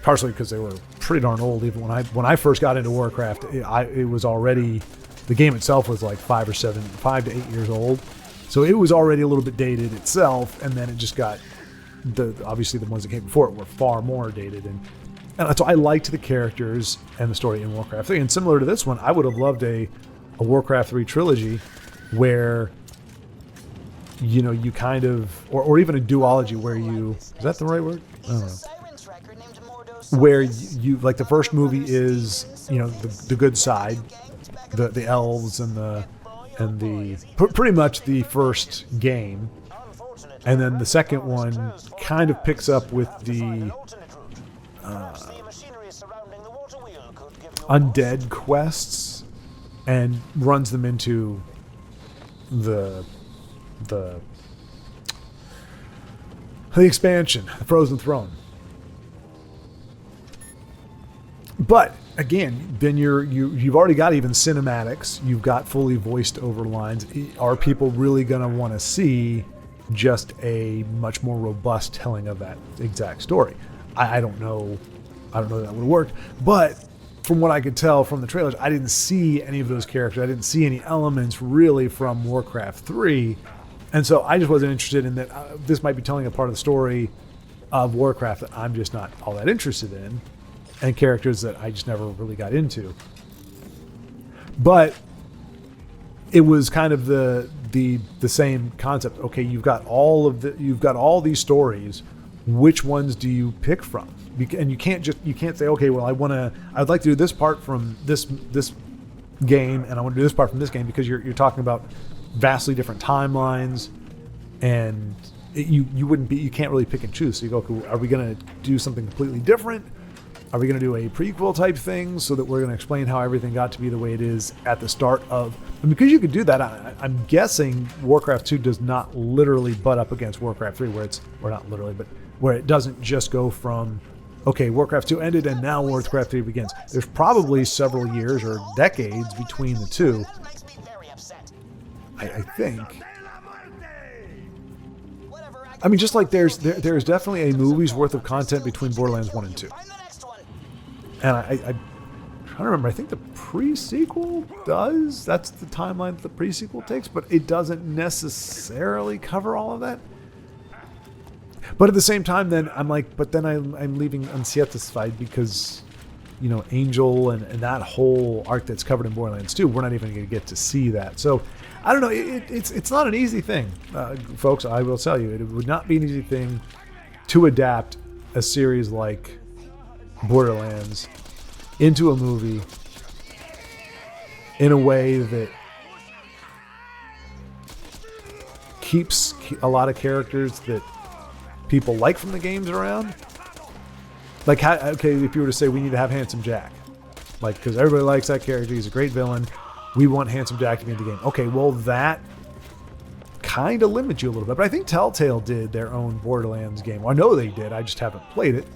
Partially because they were pretty darn old. Even when I first got into Warcraft, it was already, the game itself was like 5 to 8 years old. So it was already a little bit dated itself, and then it just got, obviously the ones that came before it were far more dated. And so I liked the characters and the story in Warcraft 3. And similar to this one, I would have loved a Warcraft 3 trilogy where, you kind of, or even a duology where is that the right word? I don't know. Where you like the first movie is the good side, the elves and the pretty much the first game, and then the second one kind of picks up with the undead quests and runs them into the expansion, the Frozen Throne. But again, then you've already got even cinematics. You've got fully voiced over lines. Are people really going to want to see just a much more robust telling of that exact story? I don't know. I don't know that would have worked. But from what I could tell from the trailers, I didn't see any of those characters. I didn't see any elements really from Warcraft 3. And so I just wasn't interested in that. This might be telling a part of the story of Warcraft that I'm just not all that interested in, and characters that I just never really got into. But it was kind of the same concept. Okay, you've got all these stories. Which ones do you pick from? And you can't say, okay, well, I'd like to do this part from this game, and I want to do this part from this game, because you're talking about vastly different timelines, and you can't really pick and choose. So you go, okay, are we going to do something completely different? Are we going to do a prequel type thing so that we're going to explain how everything got to be the way it is at the start of... And because you could do that, I'm guessing Warcraft 2 does not literally butt up against Warcraft 3, where it doesn't just go from, okay, Warcraft 2 ended and now Warcraft 3 begins. There's probably several years or decades between the two. I think. I mean, just like there's definitely a movie's worth of content between Borderlands 1 and 2. And I'm trying to remember, I think the pre-sequel does. That's the timeline that the pre-sequel takes, but it doesn't necessarily cover all of that. But at the same time, then I'm like, but then I'm leaving unsatisfied because, Angel and that whole arc that's covered in Borderlands 2, we're not even going to get to see that. So I don't know. It's not an easy thing, folks. I will tell you, it would not be an easy thing to adapt a series like Borderlands into a movie in a way that keeps a lot of characters that people like from the games around. Like, okay, if you were to say we need to have Handsome Jack, like, because everybody likes that character, he's a great villain, we want Handsome Jack to be in the game. Okay, well, that kind of limits you a little bit. But I think Telltale did their own Borderlands game. Well, I know they did, I just haven't played it.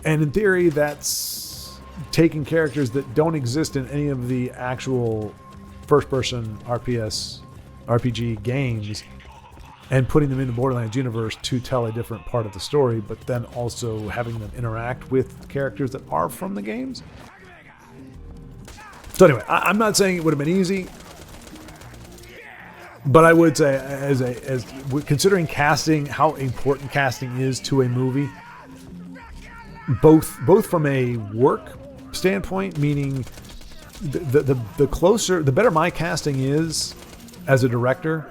And in theory, that's taking characters that don't exist in any of the actual first-person RPG games and putting them in the Borderlands universe to tell a different part of the story, but then also having them interact with characters that are from the games. So anyway, I'm not saying it would have been easy, but I would say, as considering casting, how important casting is to a movie, both from a work standpoint, meaning the better my casting is as a director.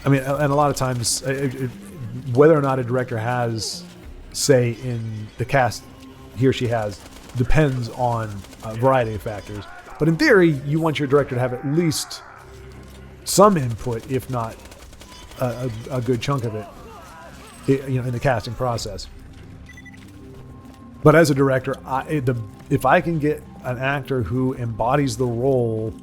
I mean, and a lot of times, whether or not a director has say in the cast he or she has depends on a variety of factors. But in theory, you want your director to have at least some input, if not a good chunk of it, in the casting process. But as a director, if I can get an actor who embodies the role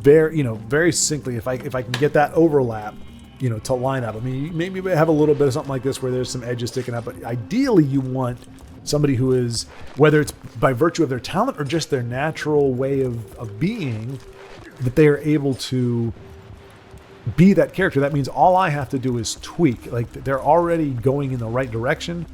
very succinctly, if I can get that overlap, to line up. I mean, maybe have a little bit of something like this where there's some edges sticking out, but ideally you want somebody who is, whether it's by virtue of their talent or just their natural way of being, that they are able to be that character. That means all I have to do is tweak. Like, they're already going in the right direction.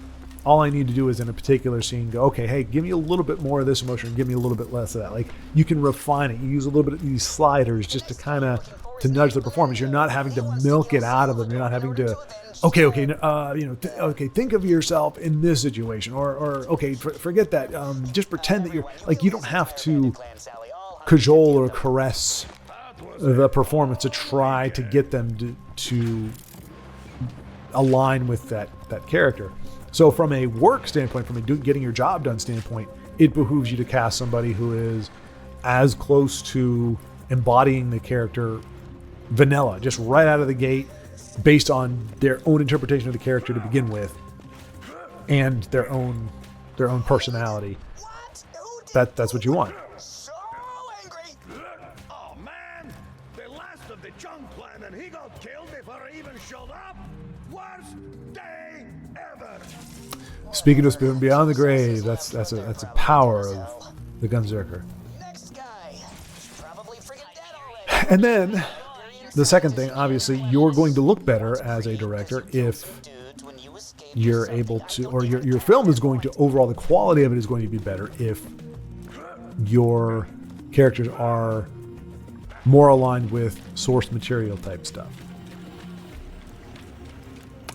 All I need to do is in a particular scene go, okay, hey, give me a little bit more of this emotion, give me a little bit less of that. Like, you can refine it. You use a little bit of these sliders just to kind of to nudge the performance. You're not having to milk it out of them. You're not having to, okay, think of yourself in this situation, or okay, forget that. Just pretend that you're like, you don't have to cajole or caress the performance to try to get them to align with that character. So from a work standpoint, from a getting your job done standpoint, it behooves you to cast somebody who is as close to embodying the character vanilla, just right out of the gate, based on their own interpretation of the character to begin with, and their own personality. What? Who did That's what you want. so angry? Oh man! The last of the Chung clan and he got killed before he even showed up? Worst day ever! Speaking of Spoon Beyond the Grave, that's a power of the Gunzerker. Next guy. Probably friggin' dead already. And then the second thing, obviously, you're going to look better as a director if Dude, when you escaped you're able to, or your film is going to, overall the quality of it is going to be better if your characters are more aligned with source material type stuff.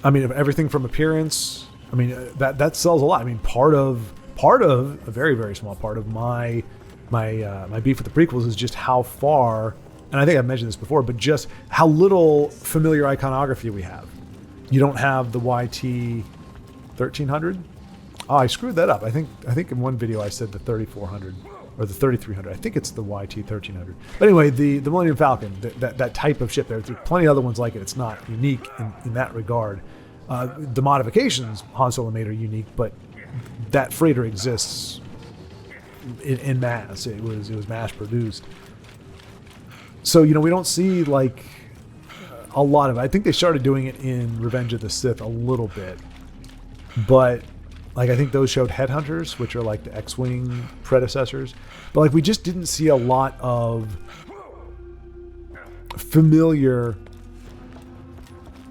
I mean, everything from appearance, I mean, that sells a lot. I mean, part of a very, very small part of my beef with the prequels is just how far, and I think I've mentioned this before, but just how little familiar iconography we have. You don't have the YT 1300. Oh, I screwed that up. I think in one video I said the 3400 or the 3300. I think it's the YT 1300. But anyway, the Millennium Falcon, that type of ship, there's plenty of other ones like it. It's not unique in that regard. The modifications Han Solo made are unique, but that freighter exists in mass. It was mass produced. So, we don't see like a lot of it. I think they started doing it in Revenge of the Sith a little bit, but like I think those showed Headhunters, which are like the X-Wing predecessors. But like we just didn't see a lot of familiar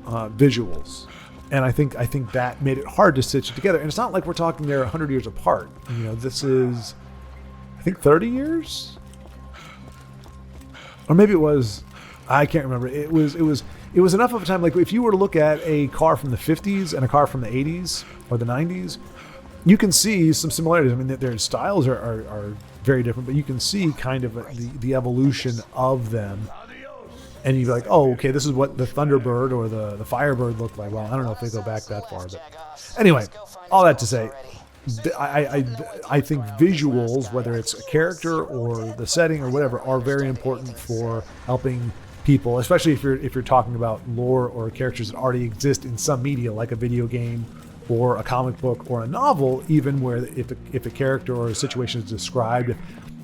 visuals. And I think that made it hard to stitch it together. And it's not like we're talking they're 100 years apart. This is, I think, 30 years? Or maybe it was, I can't remember. It was enough of a time. Like if you were to look at a car from the 50s and a car from the 80s or the 90s, you can see some similarities. I mean, their styles are very different, but you can see kind of the evolution of them. And you'd be like, oh, okay, this is what the Thunderbird or the Firebird looked like. Well, I don't know if they go back that far. But anyway, all that to say, I think visuals, whether it's a character or the setting or whatever, are very important for helping people, especially if you're talking about lore or characters that already exist in some media, like a video game or a comic book or a novel, even where if a character or a situation is described,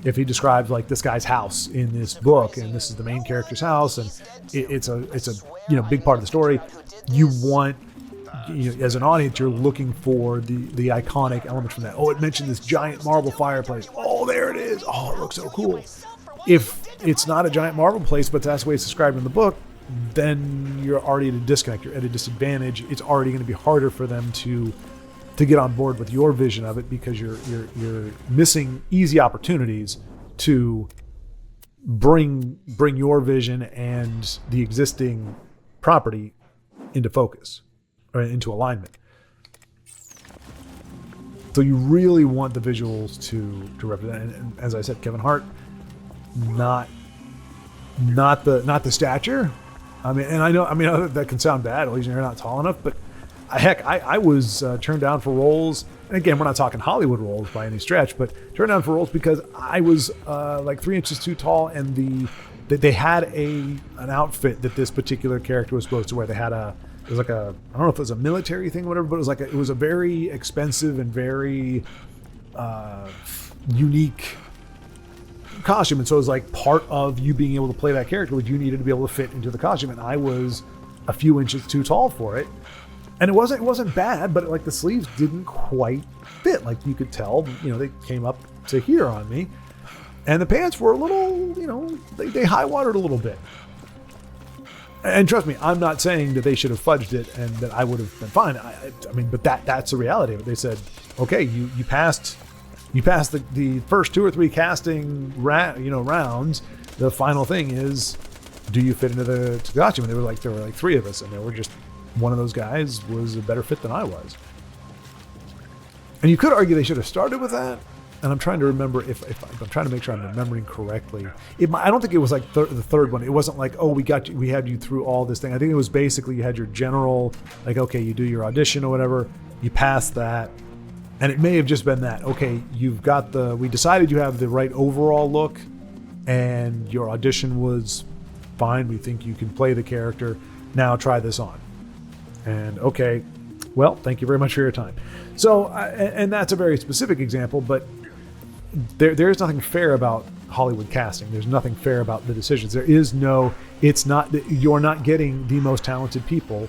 if he describes like this guy's house in this book and this is the main character's house and it's a big part of the story, you want, as an audience, you're looking for the iconic elements from that. Oh, it mentioned this giant marble fireplace. Oh, there it is. Oh, it looks so cool. If it's not a giant marble place, but that's the way it's described in the book, then you're already at a disconnect. You're at a disadvantage. It's already going to be harder for them to get on board with your vision of it because you're missing easy opportunities to bring your vision and the existing property into focus or into alignment. So you really want the visuals to represent. And as I said, Kevin Hart, not the stature. I know that can sound bad. At least you're not tall enough, but heck, I was turned down for roles. And again, we're not talking Hollywood roles by any stretch, but turned down for roles because I was like 3 inches too tall, and they had an outfit that this particular character was supposed to wear. It was like I don't know if it was a military thing or whatever, but it was a very expensive and very unique costume. And so it was like part of you being able to play that character was you needed to be able to fit into the costume, and I was a few inches too tall for it. And it wasn't bad, but like the sleeves didn't quite fit. Like you could tell, they came up to here on me, and the pants were a little, they high watered a little bit. And trust me, I'm not saying that they should have fudged it and that I would have been fine. I mean, but that's the reality of it. They said, okay, you passed the first 2 or 3 casting rounds. The final thing is, do you fit into the costume? And there were like 3 of us, and there were just one of those guys was a better fit than I was. And you could argue they should have started with that. And I'm trying to remember if I'm trying to make sure I'm remembering correctly. I don't think it was like the third one. It wasn't like, oh, we had you through all this thing. I think it was basically you had your general, like, okay, you do your audition or whatever, you pass that. And it may have just been that, okay, we decided you have the right overall look and your audition was fine. We think you can play the character. Now try this on. And okay, well, thank you very much for your time. So, and that's a very specific example, but there's nothing fair about Hollywood casting. There's nothing fair about the decisions. You're not getting the most talented people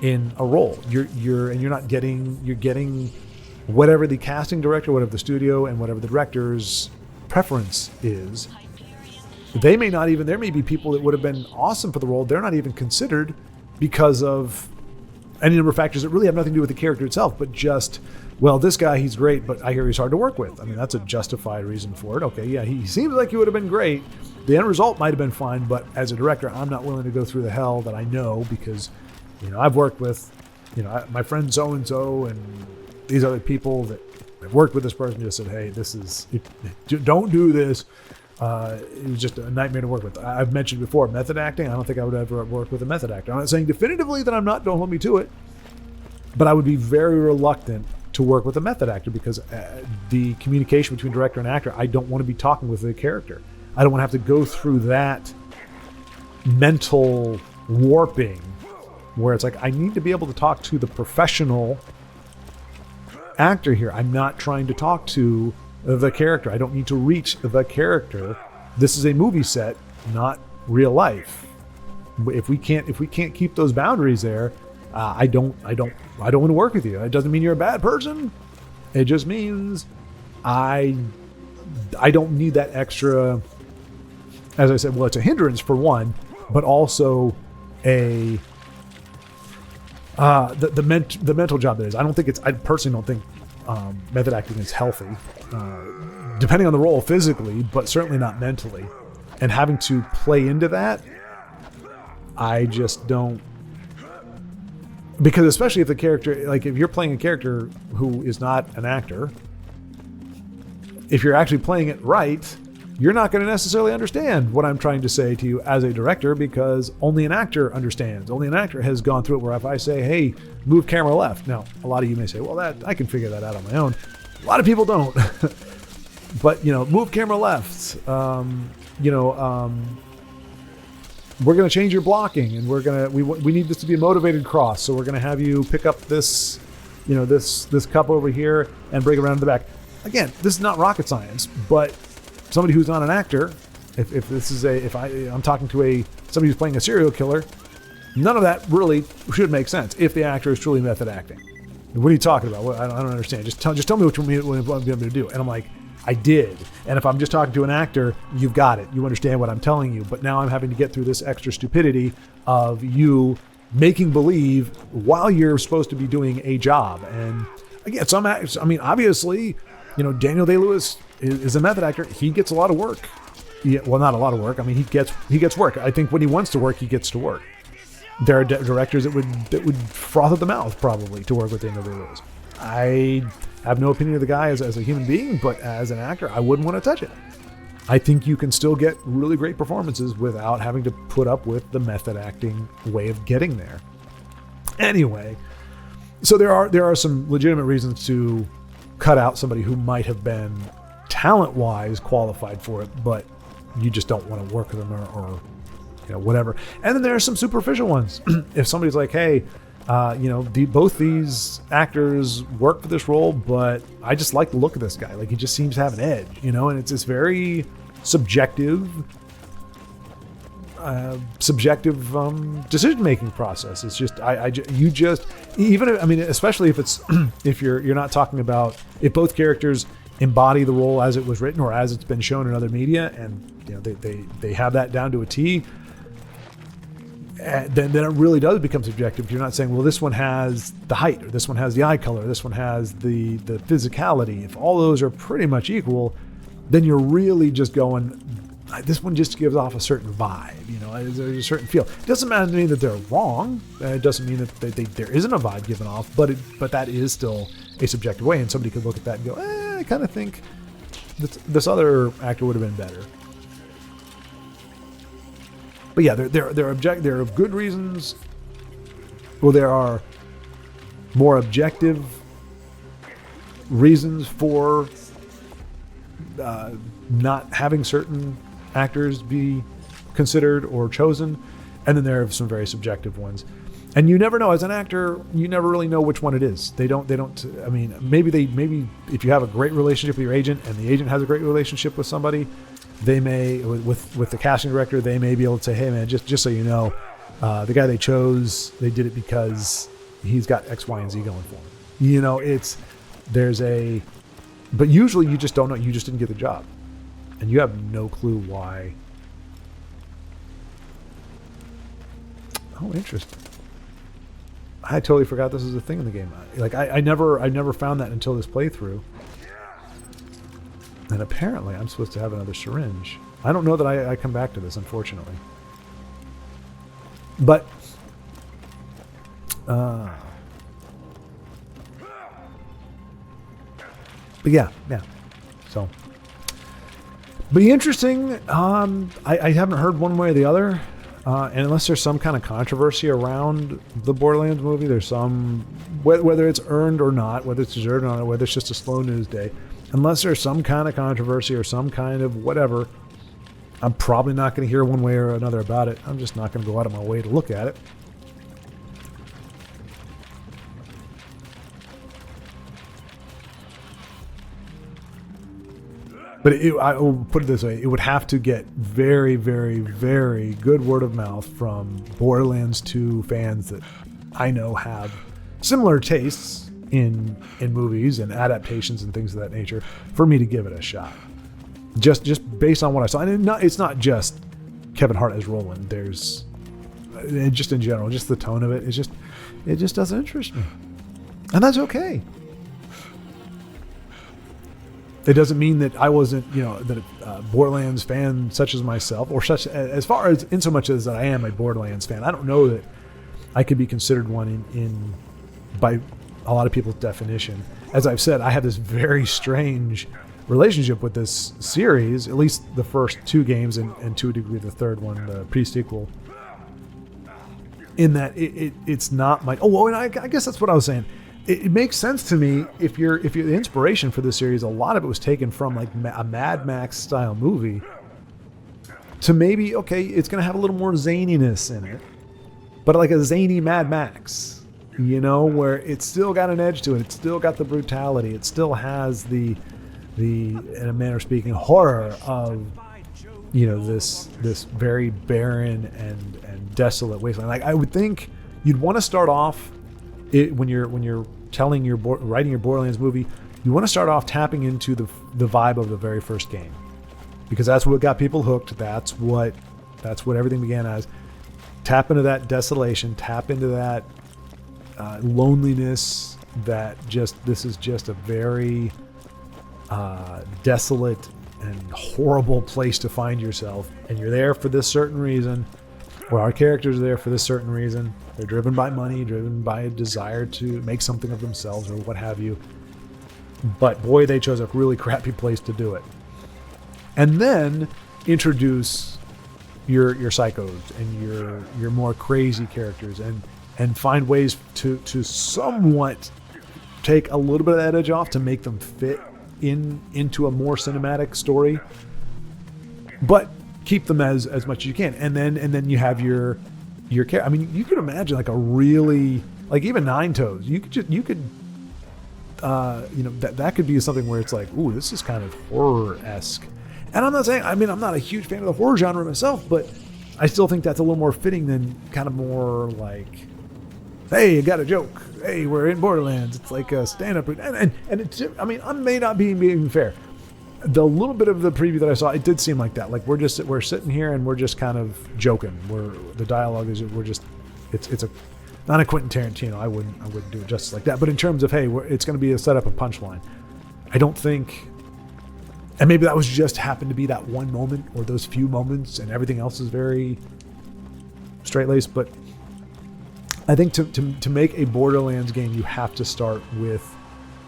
in a role. You're getting whatever the casting director, whatever the studio, and whatever the director's preference is. There may be people that would have been awesome for the role. They're not even considered because of any number of factors that really have nothing to do with the character itself, but just, well, this guy, he's great, but I hear he's hard to work with. I mean, that's a justified reason for it. Okay, yeah, he seems like he would have been great. The end result might have been fine, but as a director, I'm not willing to go through the hell that I know because, I've worked with, my friend so-and-so and these other people that have worked with this person just said, hey, don't do this. It was just a nightmare to work with. I've mentioned before, method acting. I don't think I would ever work with a method actor. I'm not saying definitively that I'm not, don't hold me to it, but I would be very reluctant to work with a method actor because the communication between director and actor, I don't want to be talking with the character. I don't want to have to go through that mental warping where it's like, I need to be able to talk to the professional actor here. I'm not trying to talk to the character. I don't need to reach the character. This is a movie set, not real life. If we can't keep those boundaries there, I don't want to work with you. It doesn't mean you're a bad person. It just means I don't need that extra. As I said, well, it's a hindrance for one, but also the mental job that is. I personally don't think method acting is healthy, depending on the role physically, but certainly not mentally. And having to play into that, I just don't. Because especially if the character, like if you're playing a character who is not an actor, if you're actually playing it right, you're not going to necessarily understand what I'm trying to say to you as a director because only an actor understands. Only an actor has gone through it where if I say, hey, move camera left. Now, a lot of you may say, well, that I can figure that out on my own. A lot of people don't. But, move camera left. We're going to change your blocking and we need this to be a motivated cross. So we're going to have you pick up this, this cup over here and bring it around to the back. Again, this is not rocket science, but somebody who's not an actor, I'm talking to somebody who's playing a serial killer, none of that really should make sense if the actor is truly method acting. What are you talking about? I don't understand. Just tell me what I'm going to do. And I'm like, I did. And if I'm just talking to an actor, you've got it. You understand what I'm telling you. But now I'm having to get through this extra stupidity of you making believe while you're supposed to be doing a job. And again, obviously, Daniel Day-Lewis is a method actor. He gets a lot of work. Well, not a lot of work. I mean, he gets work. I think when he wants to work, he gets to work. There are directors that would froth at the mouth probably to work with Daniel Day-Lewis. I have no opinion of the guy as a human being, but as an actor, I wouldn't want to touch it. I think you can still get really great performances without having to put up with the method acting way of getting there. Anyway, so there are some legitimate reasons to cut out somebody who might have been talent-wise qualified for it, but you just don't want to work with them or whatever. And then there are some superficial ones. If somebody's like, hey, both these actors work for this role, but I just like the look of this guy. Like he just seems to have an edge, and it's this very subjective decision-making process. It's just, especially if it's, if you're not talking about, if both characters embody the role as it was written or as it's been shown in other media, and they have that down to a T, then it really does become subjective. You're not saying, well, this one has the height, or this one has the eye color, this one has the physicality. If all those are pretty much equal, then you're really just going, this one just gives off a certain vibe, there's a certain feel. It doesn't mean that they're wrong. It doesn't mean that there isn't a vibe given off, but that is still a subjective way, and somebody could look at that and go, I kind of think this other actor would have been better. But yeah, there are good reasons. Well, there are more objective reasons for not having certain actors be considered or chosen, and then there are some very subjective ones. And you never know, as an actor, you never really know which one it is. They don't, I mean, maybe if you have a great relationship with your agent and the agent has a great relationship with somebody, they may, with the casting director, they may be able to say, hey man, just so you know, the guy they chose, they did it because he's got X, Y, and Z going for him. You know, but usually you just don't know, you just didn't get the job. And you have no clue why. Oh, interesting. I totally forgot this was a thing in the game. Like I never found that until this playthrough. And apparently I'm supposed to have another syringe. I don't know that I come back to this, unfortunately. But yeah. So be interesting. I haven't heard one way or the other. And unless there's some kind of controversy around the Borderlands movie, there's some, whether it's earned or not, whether it's deserved or not, whether it's just a slow news day, unless there's some kind of controversy or some kind of whatever, I'm probably not going to hear one way or another about it. I'm just not going to go out of my way to look at it. But I will put it this way, it would have to get very, very, very good word of mouth from Borderlands 2 fans that I know have similar tastes in movies and adaptations and things of that nature for me to give it a shot. Just based on what I saw. And it's not just Kevin Hart as Roland. There's, just in general, just the tone of it, it just doesn't interest me. And that's okay. It doesn't mean that I wasn't, that a Borderlands fan such as myself, or such as far as in so much as that I am a Borderlands fan. I don't know that I could be considered one in by a lot of people's definition. As I've said, I have this very strange relationship with this series, at least the first two games, and to a degree the third one, the pre-sequel. In that it's not my. Oh, and I guess that's what I was saying. It makes sense to me if the inspiration for this series, a lot of it was taken from like a Mad Max style movie. To maybe, okay, it's going to have a little more zaniness in it, but like a zany Mad Max, where it's still got an edge to it. It's still got the brutality. It still has the in a manner of speaking, horror of, this very barren and desolate wasteland. Like I would think you'd want to start off when you're writing your Borderlands movie, you want to start off tapping into the vibe of the very first game, because that's what got people hooked. That's what everything began as. Tap into that desolation, tap into that loneliness. This is just a very desolate and horrible place to find yourself, and you're there for this certain reason. Well, our characters are there for this certain reason. They're driven by money, driven by a desire to make something of themselves or what have you. But boy, they chose a really crappy place to do it. And then introduce your psychos and your more crazy characters and find ways to somewhat take a little bit of that edge off to make them fit into a more cinematic story. But keep them as much as you can, and then you have your character. I mean, you could imagine like a really, like even Nine Toes. You could that could be something where it's like, ooh, this is kind of horror-esque. And I'm not saying, I'm not a huge fan of the horror genre myself, but I still think that's a little more fitting than kind of more like, hey, you got a joke. Hey, we're in Borderlands. It's like a stand-up, and it's, I may not be being fair. The little bit of the preview that I saw, it did seem like that. Like we're sitting here and we're just kind of joking. The dialogue is it's not a Quentin Tarantino. I wouldn't do it justice like that. But in terms of, hey, it's going to be a setup and punchline. I don't think, and maybe that was just happened to be that one moment or those few moments, and everything else is very straight-laced. But I think to make a Borderlands game, you have to start with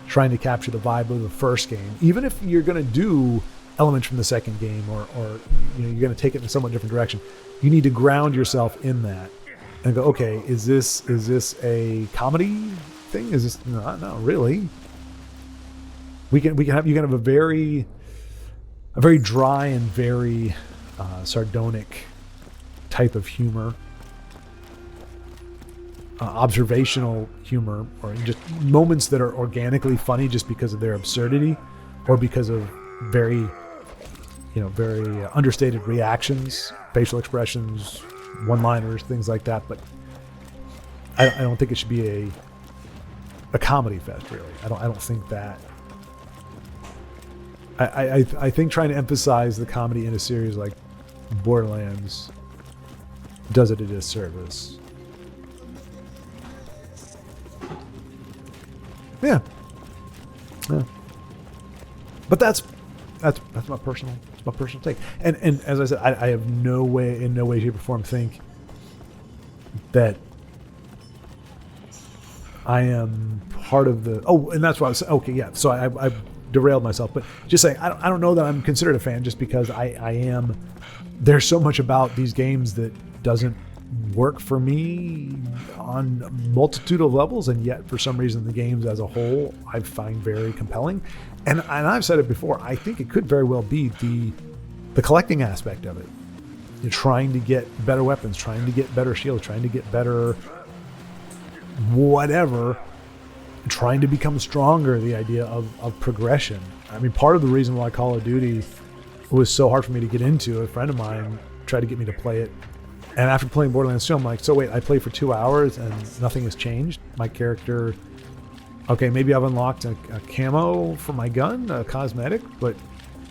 trying to capture the vibe of the first game, even if you're going to do elements from the second game, or you're going to take it in a somewhat different direction. You need to ground yourself in that and go, okay, is this a comedy thing? Is this not really? You can have a very dry and very sardonic type of humor. observational humor, or just moments that are organically funny just because of their absurdity, or because of very understated reactions, facial expressions, one-liners, things like that. But I don't think it should be a comedy fest, really. I don't think that. I think trying to emphasize the comedy in a series like Borderlands does it a disservice. Yeah. But that's my personal take. And as I said, I have in no way, shape, or form think that I am part of the. Oh, and that's why I was okay. Yeah. So I derailed myself, but just saying, I don't know that I'm considered a fan just because I am. There's so much about these games that doesn't work for me on a multitude of levels, and yet for some reason the games as a whole I find very compelling. And I've said it before, I think it could very well be the collecting aspect of it. You're trying to get better weapons, trying to get better shields, trying to get better whatever, trying to become stronger, the idea of progression. I mean, part of the reason why Call of Duty was so hard for me to get into, a friend of mine tried to get me to play it. And after playing Borderlands 2, I'm like, so wait, I played for 2 hours and nothing has changed? My character, okay, maybe I've unlocked a camo for my gun, a cosmetic, but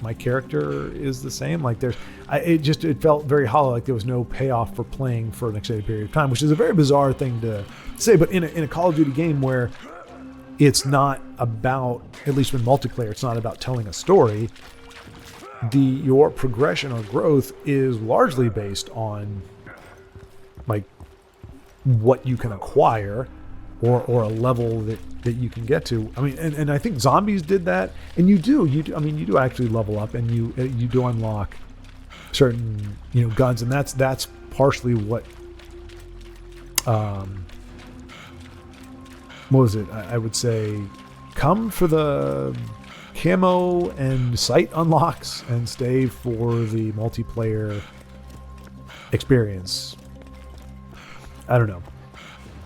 my character is the same. Like it felt very hollow, like there was no payoff for playing for an extended period of time, which is a very bizarre thing to say. But in a Call of Duty game where it's not about, at least with multiplayer, it's not about telling a story, your progression or growth is largely based on like what you can acquire or a level that you can get to. I mean, and I think Zombies did that, and you do actually level up, and you do unlock certain guns, and that's partially what was it? I would say come for the camo and sight unlocks and stay for the multiplayer experience. I don't know.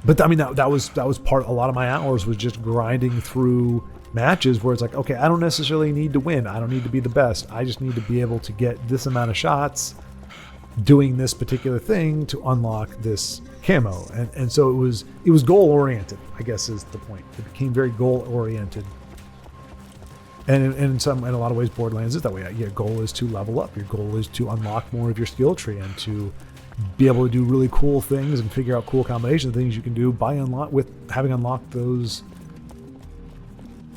But I mean, that was part. A lot of my hours was just grinding through matches where it's like, okay, I don't necessarily need to win. I don't need to be the best. I just need to be able to get this amount of shots doing this particular thing to unlock this camo. And so it was goal oriented, I guess is the point. It became very goal oriented. And in a lot of ways, Borderlands is that way. Your goal is to level up. Your goal is to unlock more of your skill tree and to be able to do really cool things and figure out cool combinations of things you can do with having unlocked those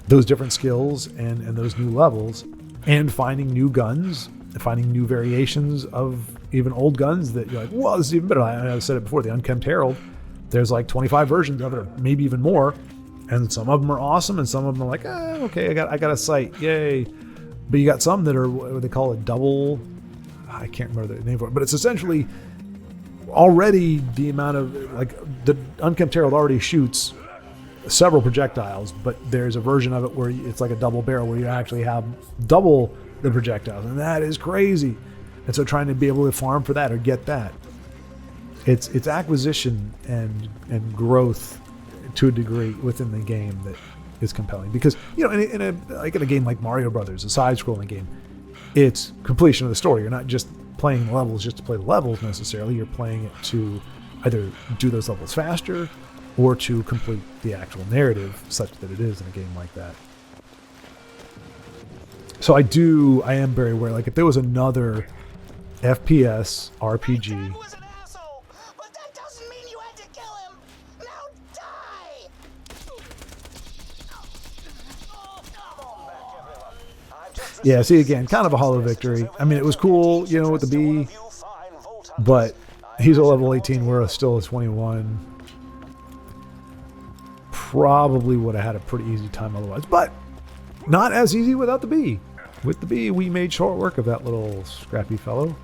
different skills and those new levels, and finding new guns, finding new variations of even old guns that you're like, well, this is even better. I've said it before, the Unkempt Herald, there's like 25 versions of it, or maybe even more, and some of them are awesome, and some of them are like, okay, I got a sight, yay. But you got some that are what they call a double, I can't remember the name for it, but it's essentially already the amount of, like, the Unkempt Herald already shoots several projectiles, but there's a version of it where it's like a double barrel where you actually have double the projectiles, and that is crazy. And so trying to be able to farm for that or get that, it's acquisition and growth to a degree within the game that is compelling. Because in a game like Mario Brothers, a side-scrolling game, it's completion of the story. You're not just playing the levels just to play the levels necessarily. You're playing it to either do those levels faster or to complete the actual narrative such that it is in a game like that. So I am very aware, like if there was another FPS RPG, was an asshole, but that doesn't mean you had to kill him. Now die. yeah, see, again, kind of a hollow victory. I mean, it was cool, with the Bee, but he's a level 18, we're still a 21. Probably would have had a pretty easy time otherwise, but not as easy without the Bee. With the Bee, we made short work of that little scrappy fellow.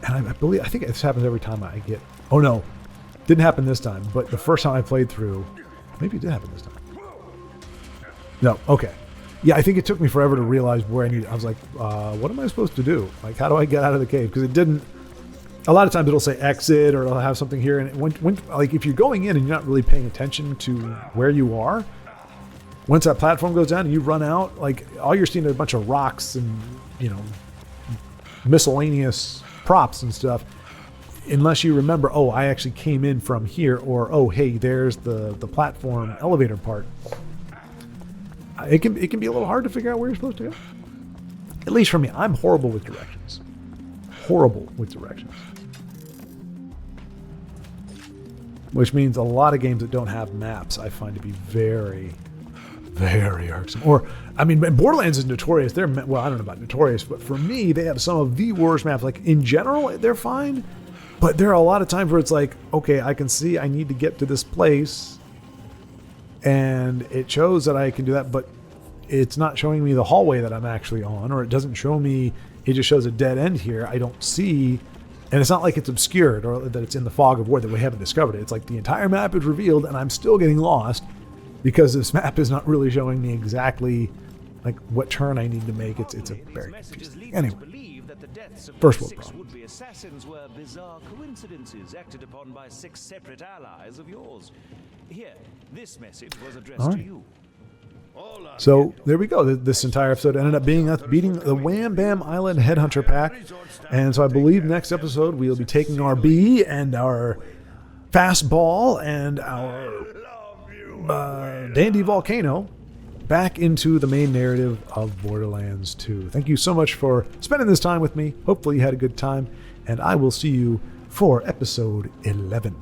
And I think this happens every time I get... Oh, no. Didn't happen this time, but the first time I played through... Maybe it did happen this time. No, okay. Yeah, I think it took me forever to realize where I was like, what am I supposed to do? Like, how do I get out of the cave? Because it didn't... a lot of times it'll say exit, or it'll have something here. And when like if you're going in and you're not really paying attention to where you are, once that platform goes down and you run out, like all you're seeing are a bunch of rocks and, you know, miscellaneous props and stuff. Unless you remember, oh, I actually came in from here, or oh, hey, there's the platform elevator part. It can be a little hard to figure out where you're supposed to go. At least for me, I'm horrible with directions. Horrible with directions. Which means a lot of games that don't have maps I find to be very, very irksome. Or, I mean, Borderlands is notorious. Well, I don't know about notorious, but for me, they have some of the worst maps. Like, in general, they're fine. But there are a lot of times where it's like, okay, I can see I need to get to this place. And it shows that I can do that, but it's not showing me the hallway that I'm actually on. Or it doesn't show me, it just shows a dead end here. I don't see... And it's not like it's obscured or that it's in the fog of war that we haven't discovered it. It's like the entire map is revealed and I'm still getting lost because this map is not really showing me exactly like what turn I need to make. It's a very confusing. Anyway, first world problem. Would-be assassins were bizarre coincidences acted upon by 6 separate allies of yours. Here, this message was addressed to you. So there we go. This entire episode ended up being us beating the Wham Bam Island Headhunter pack. And so I believe next episode we'll be taking our Bee and our Fastball and our Dandy Volcano back into the main narrative of Borderlands 2. Thank you so much for spending this time with me. Hopefully you had a good time. And I will see you for episode 11.